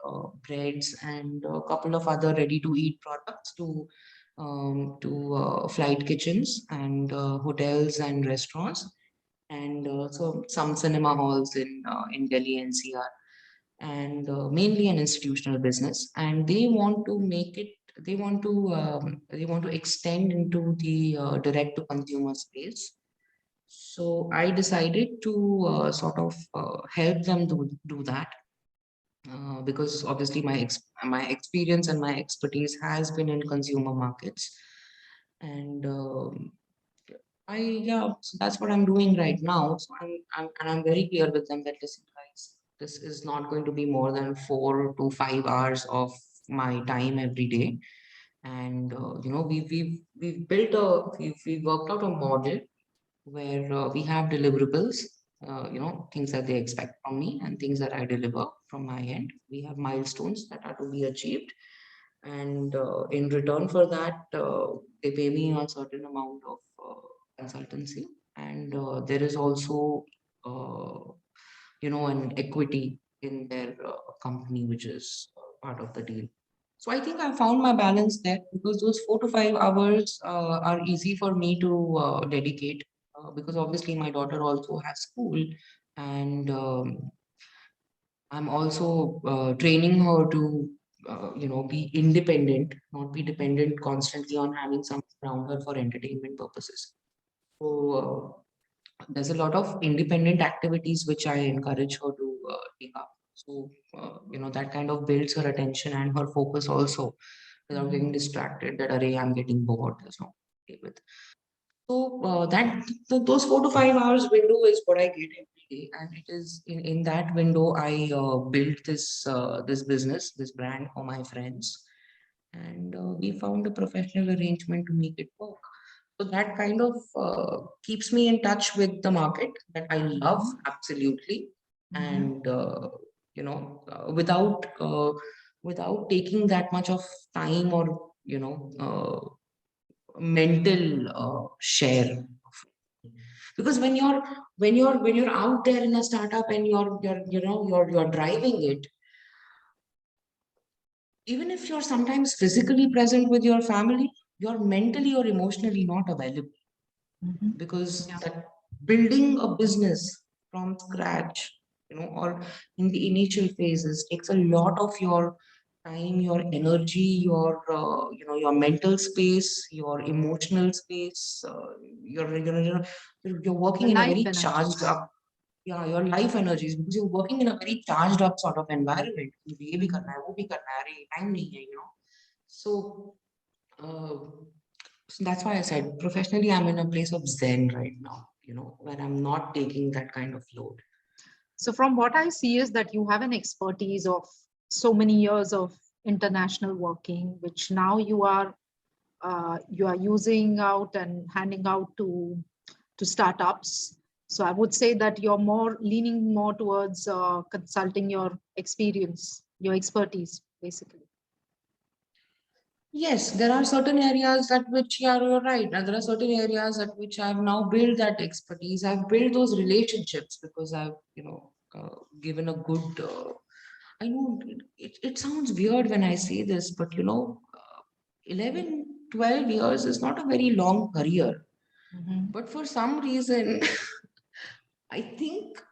breads and a couple of other ready to eat products to flight kitchens and hotels and restaurants, and so some cinema halls in Delhi NCR, and mainly an institutional business. And they want to make it. They want to extend into the direct to consumer space. So I decided to help them do that, because obviously my experience and my expertise has been in consumer markets, and so that's what I'm doing right now. So I'm very clear with them that, listen, guys, this is not going to be more than 4 to 5 hours of my time every day. And we've built we've worked out a model where we have deliverables, things that they expect from me and things that I deliver from my end. We have milestones that are to be achieved, and in return for that, they pay me a certain amount of consultancy, and there is also uh, an equity in their company, which is part of the deal. So I think I found my balance there, because those 4 to 5 hours are easy for me to dedicate, because obviously my daughter also has school, and I'm also training her to, be independent, not be dependent constantly on having someone around her for entertainment purposes. So there's a lot of independent activities which I encourage her to take up. So, that kind of builds her attention and her focus also, without getting distracted that, array, I'm getting bored, there's no play with. So those 4 to 5 hours window is what I get every day, and it is in that window I built this business, this brand for my friends, and we found a professional arrangement to make it work. So that kind of keeps me in touch with the market that I love absolutely, Mhm. and without taking that much of time or mental share. Because when you're out there in a startup and you're driving it, even if you're sometimes physically present with your family, you're mentally or emotionally not available, Mhm. because Yeah. that building a business from scratch, or in the initial phases, takes a lot of your time, your energy, your mental space, your emotional space. You're The working in a life very charged energies. up, yeah, your life energies, because you're working in a very charged up sort of environment. ये भी करना Mhm. है, वो भी करना है, अरे time नहीं है. So uh, so that's why I said professionally, I'm in a place of zen right now, where I'm not taking that kind of load. So from what I see is that you have an expertise of so many years of international working, which now you are using out and handing out to startups. So I would say that you're more leaning more towards consulting your experience, your expertise, basically. Yes, there are certain areas at which, yeah, you're right. And there are certain areas at which I've now built that expertise. I've built those relationships because I've, given a good. I know it sounds weird when I say this, but 11 12 years is not a very long career. Mhm. But for some reason, I think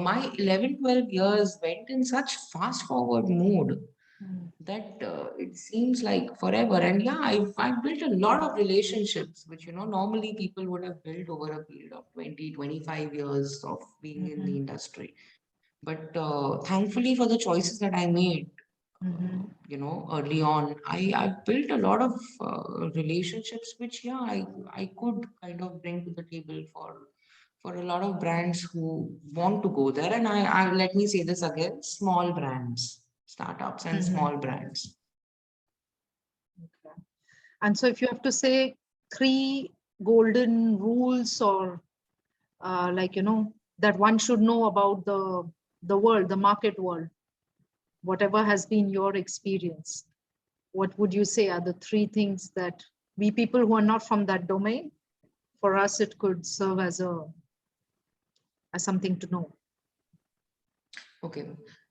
my 11, 12 years went in such fast forward mode Mm. that it seems like forever. And yeah, I've built a lot of relationships, which, normally people would have built over a period of 20, 25 years of being in the Mhm. industry. But thankfully for the choices that I made, Mhm. early on, I built a lot of relationships, which, yeah, I could kind of bring to the table for a lot of brands who want to go there. And I let me say this again, small brands, startups and Mhm. small brands. Okay. And so if you have to say three golden rules or that one should know about the world, the market world, whatever has been your experience, what would you say are the three things that we people who are not from that domain, for us it could serve as something to know? Okay.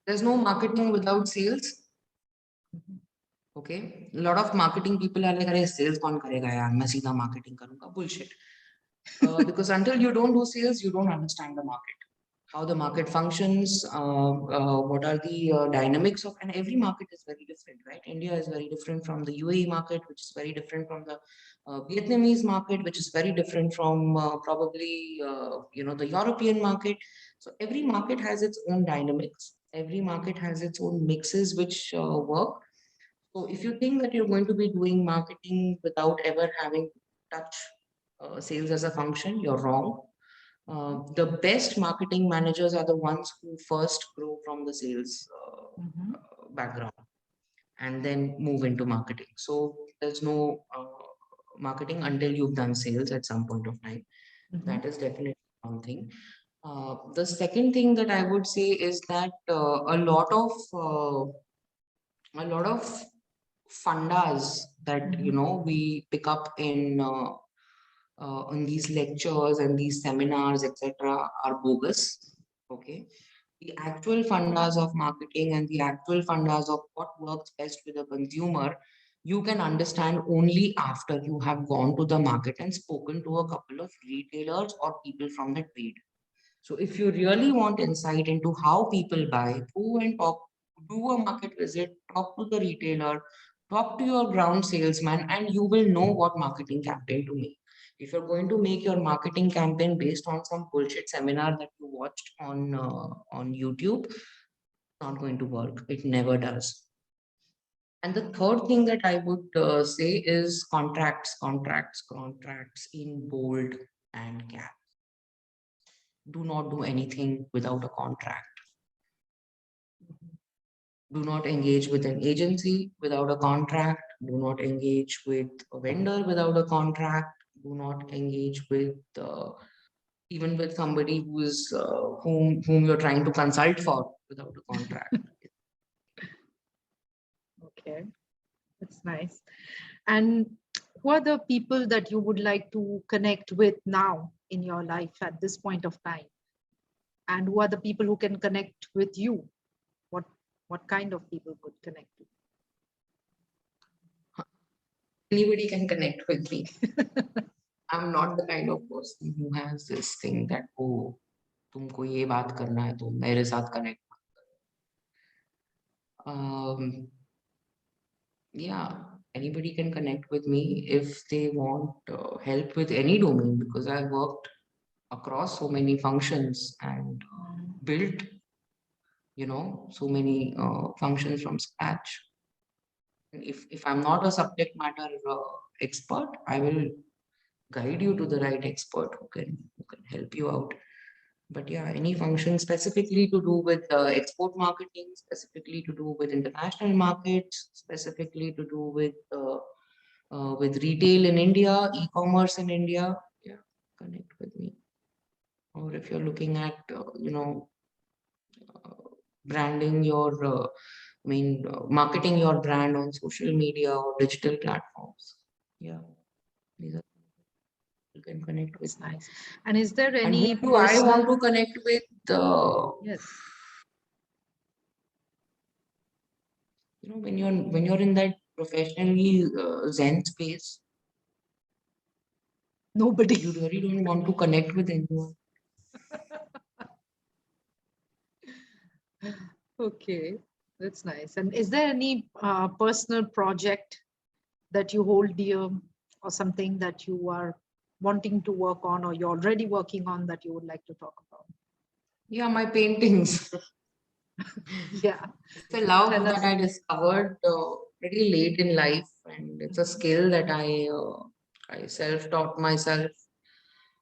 There's no marketing without sales. Mhm. Okay. A lot of marketing people are like, "Arey, sales kaun karega yaar? Main seedha marketing karunga." Bullshit. Because until you don't do sales, you don't understand the market, how the market functions, what are the dynamics of, and every market is very different, right? India is very different from the UAE market, which is very different from the Vietnamese market, which is very different from probably, the European market. So every market has its own dynamics. Every market has its own mixes which work. So if you think that you're going to be doing marketing without ever having touch sales as a function, you're wrong. The best marketing managers are the ones who first grow from the sales Mhm. background and then move into marketing. So there's no marketing until you've done sales at some point of time. Mhm. That is definitely one thing. The second thing that I would say is that a lot of fundas that Mhm. we pick up in these lectures and these seminars, etc., are bogus. Okay, the actual fundas of marketing and the actual fundas of what works best with the consumer, you can understand only after you have gone to the market and spoken to a couple of retailers or people from the trade. So if you really want insight into how people buy, go and talk, do a market visit, talk to the retailer, talk to your ground salesman, and you will know what marketing campaign to make. If you're going to make your marketing campaign based on some bullshit seminar that you watched on YouTube, it's not going to work. It never does. And the third thing that I would say is contracts, contracts, contracts in bold and cap. Do not do anything without a contract. Do not engage with an agency without a contract. Do not engage with a vendor without a contract. Do not engage with even with somebody whom you're trying to consult for without a contract. Okay, that's nice. And who are the people that you would like to connect with now in your life at this point of time? And who are the people who can connect with you? What what kind of people could connect with Anybody can connect with me. I'm not the kind of person who has this thing that, oh, तुमको ये बात करना है तो मेरे साथ connect. Um, yeah, anybody can connect with me if they want help with any domain, because I've worked across so many functions and you? built, so many functions from scratch. And if I'm not a subject matter expert, I will guide you to the right expert who can help you out. But yeah, any function specifically to do with export marketing, specifically to do with international markets, specifically to do with retail in India, e-commerce in India, yeah, connect with me. Or if you're looking at, branding your, marketing your brand on social media or digital platforms, yeah, these are you can connect with That's me. nice. And is there And who any do I want personal? to connect with? Yes. When you're in that professionally zen space, Nobody. You really don't want to connect with anyone. Okay, that's nice. And is there any personal project that you hold dear, or something that you are wanting to work on, or you're already working on, that you would like to talk about? Yeah, my paintings. Yeah, It's a love tell that us. I discovered pretty late in life, and it's a skill that I self-taught myself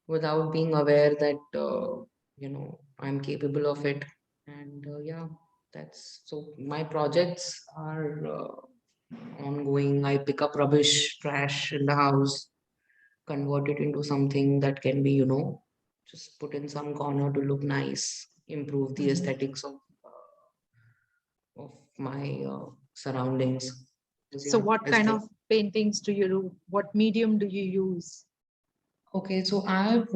without being aware that I'm capable of it. And yeah, that's so. My projects are ongoing. I pick up rubbish, trash in the house, convert it into something that can be, just put in some corner to look nice, improve the Mhm. aesthetics of my surroundings. 'Cause, So yeah, what kind aesthetic. of paintings do you do? What medium do you use? Okay, so I've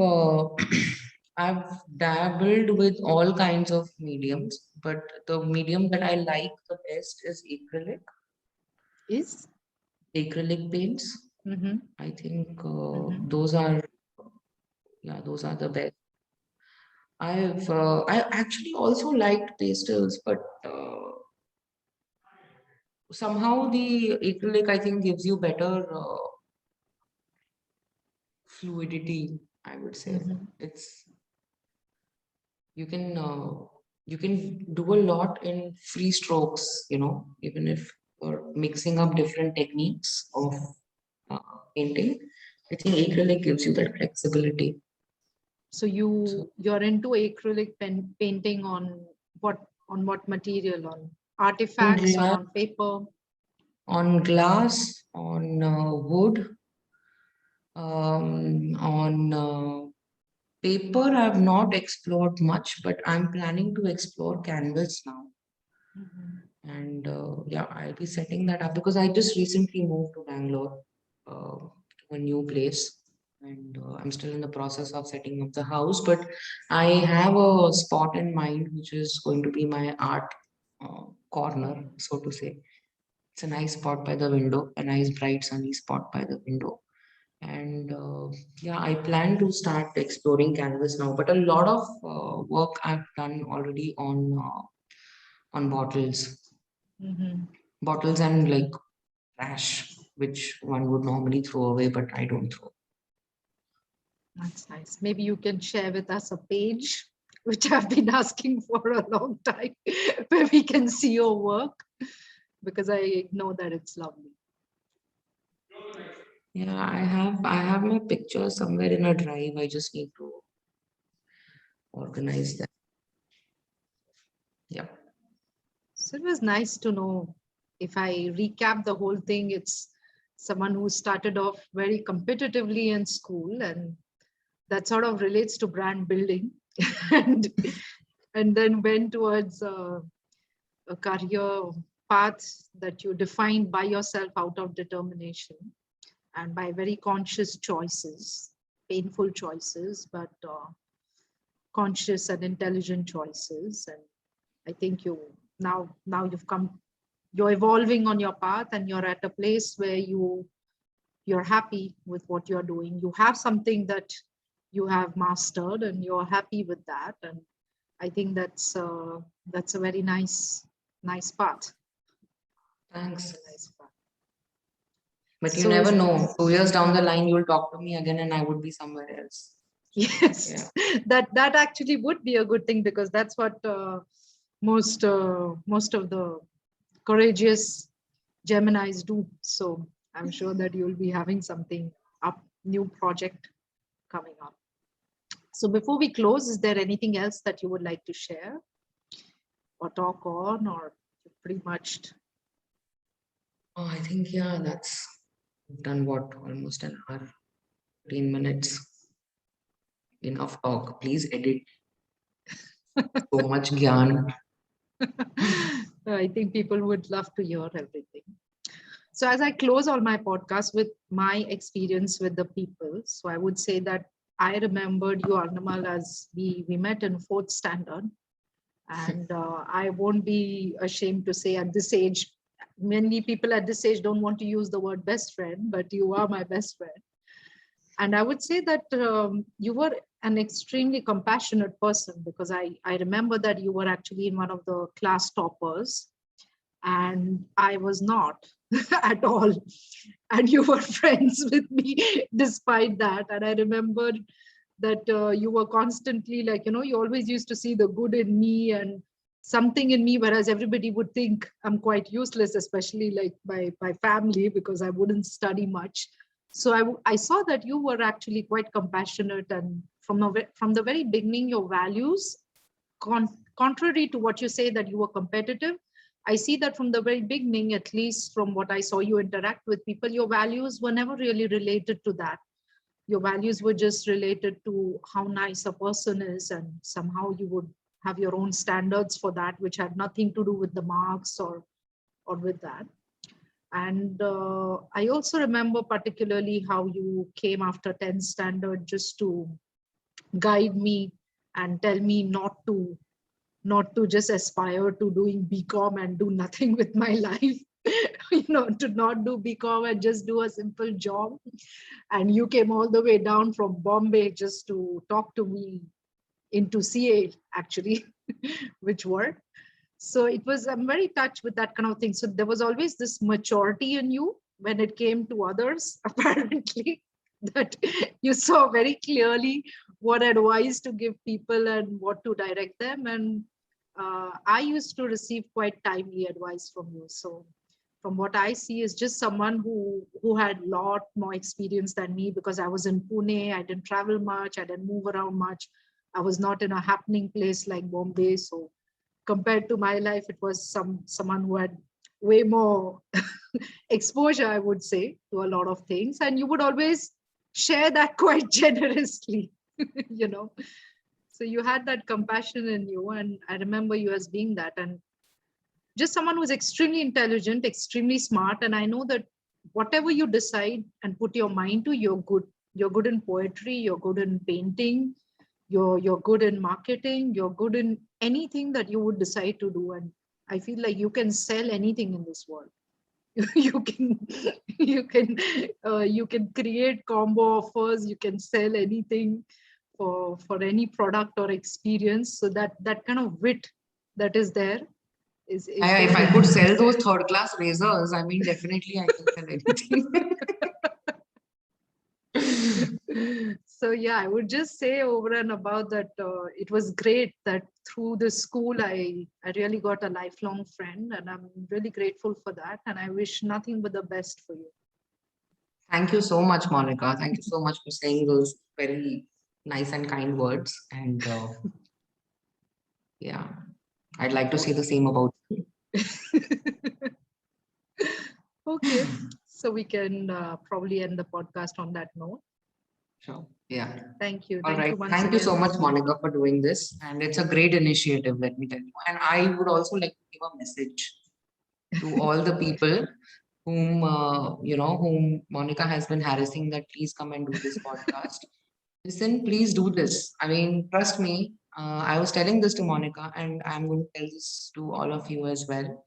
I've dabbled with all kinds of mediums, but the medium that I like the best is acrylic. Is? Acrylic paints. Mm-hmm. I think Mm-hmm. those are the best. I actually also liked pastels, but somehow the acrylic I think gives you better fluidity. I would say Mm-hmm. it's you can uh, you can do a lot in free strokes. Even if you're mixing up different techniques of uh, painting. I think acrylic gives you that flexibility. So So you're into acrylic painting what on what material? On on artifacts or glass, on paper? on wood, on paper, I've not explored much, but I'm planning to explore canvas now. Mhm. And yeah, I'll be setting that up because I just recently moved to Bangalore, to a new place. And I'm still in the process of setting up the house, but I have a spot in mind which is going to be my art corner, so to say. It's a nice spot by the window, a nice bright sunny spot by the window. And yeah, I plan to start exploring canvas now, but a lot of work I've done already on Mhm. bottles and like trash, which one would normally throw away, but I don't throw. That's nice. Maybe you can share with us a page, which I've been asking for a long time, where we can see your work, because I know that it's lovely. Yeah, I have my picture somewhere in a drive. I just need to organize that. Yeah. So it was nice to know. If I recap the whole thing, it's someone who started off very competitively in school, and that sort of relates to brand building, and and then went towards a career path that you defined by yourself out of determination and by very conscious choices, painful choices, but conscious and intelligent choices. And I think now you've come, you're evolving on your path, and you're at a place where you're happy with what you're doing. You have something that you have mastered, and you're happy with that. And I think that's a very nice path. Thanks. It's a nice path. But you So never know. 2 years down the line, you'll talk to me again and I would be somewhere else. Yeah. yes, that actually would be a good thing, because that's what most of the courageous Geminis do. So I'm sure that you'll be having something up, new project coming up. So before we close, is there anything else that you would like to share or talk on, or pretty much? Oh, I think, yeah, that's done what? Almost an hour, 15 minutes. Enough talk. Please edit so much gyan. I think people would love to hear everything. So as I close all my podcasts with my experience with the people, so I would say that I remembered you, Arnamal, as we met in fourth standard. And I won't be ashamed to say at this age, many people at this age don't want to use the word best friend, but you are my best friend. And I would say that you were an extremely compassionate person, because I remember that you were actually in one of the class toppers and I was not at all. And you were friends with me despite that. And I remember that you were constantly like, you always used to see the good in me and something in me, whereas everybody would think I'm quite useless, especially like my family, because I wouldn't study much. So I saw that you were actually quite compassionate, and from the very beginning, your values, contrary to what you say that you were competitive, I see that from the very beginning, at least from what I saw you interact with people, your values were never really related to that. Your values were just related to how nice a person is, and somehow you would have your own standards for that, which had nothing to do with the marks or with that. And I also remember particularly how you came after 10th standard just to guide me and tell me not to just aspire to doing BCom and do nothing with my life. To not do BCom and just do a simple job. And you came all the way down from Bombay just to talk to me into CA, actually, which worked. So I'm very touched with that kind of thing. So there was always this maturity in you when it came to others, apparently, that you saw very clearly what advice to give people and what to direct them. And I used to receive quite timely advice from you. So from what I see, is just someone who had a lot more experience than me, because I was in Pune, I didn't travel much, I didn't move around much. I was not in a happening place like Bombay. So compared to my life, it was someone who had way more exposure, I would say, to a lot of things. And you would always share that quite generously, you know. So you had that compassion in you, and I remember you as being that. And just someone who's extremely intelligent, extremely smart. And I know that whatever you decide and put your mind to, you're good. You're good in poetry, you're good in painting, you're good in marketing, you're good in anything that you would decide to do. And I feel like you can sell anything in this world. you can you can create combo offers, you can sell anything for any product or experience. So that kind of wit that is there is If I could definitely. sell those third class razors, I mean, definitely I can sell anything. So yeah, I would just say over and above that, it was great that through the school I really got a lifelong friend, and I'm really grateful for that, and I wish nothing but the best for you. Thank you so much, Monica. Thank you so much for saying those very nice and kind words. And yeah, I'd like to say the same about you. Okay, so we can probably end the podcast on that note. Sure. Yeah. Thank you. All Thank right. you once Thank you so again. much, Monica, for doing this. And it's a great initiative, let me tell you. And I would also like to give a message to all the people whom Monica has been harassing, that please come and do this podcast. Listen, please do this. I mean, trust me. I was telling this to Monica, and I'm going to tell this to all of you as well.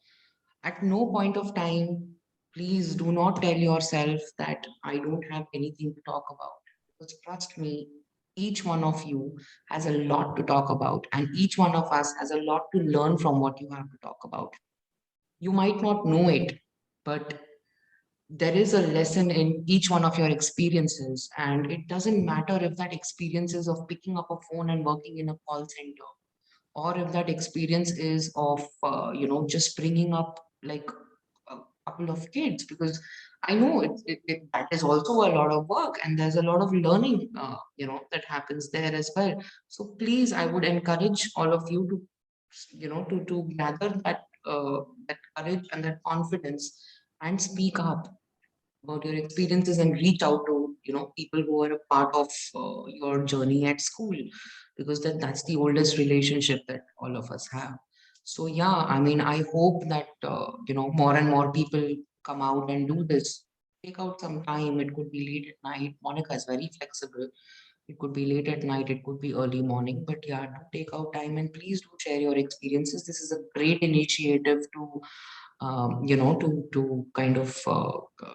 At no point of time, please do not tell yourself that I don't have anything to talk about. Because trust me, each one of you has a lot to talk about, and each one of us has a lot to learn from what you have to talk about. You might not know it, but there is a lesson in each one of your experiences. And it doesn't matter if that experience is of picking up a phone and working in a call center, or if that experience is of just bringing up like a couple of kids, because I know that is also a lot of work, and there's a lot of learning that happens there as well. So please, I would encourage all of you to gather that courage and that confidence and speak up about your experiences, and reach out to people who are a part of your journey at school, because that's the oldest relationship that all of us have. So yeah, I mean, I hope that more and more people come out and do this. Take out some time. It could be late at night. Monica is very flexible. It could be late at night, it could be early morning, but yeah, do take out time and please do share your experiences. This is a great initiative to to kind of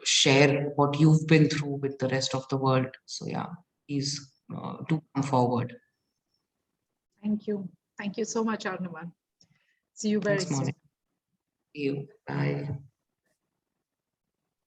share what you've been through with the rest of the world. So yeah, please do come forward. Thank you. Thank you so much, Arnaman. See you very Thanks, soon. Monica. See you. Bye.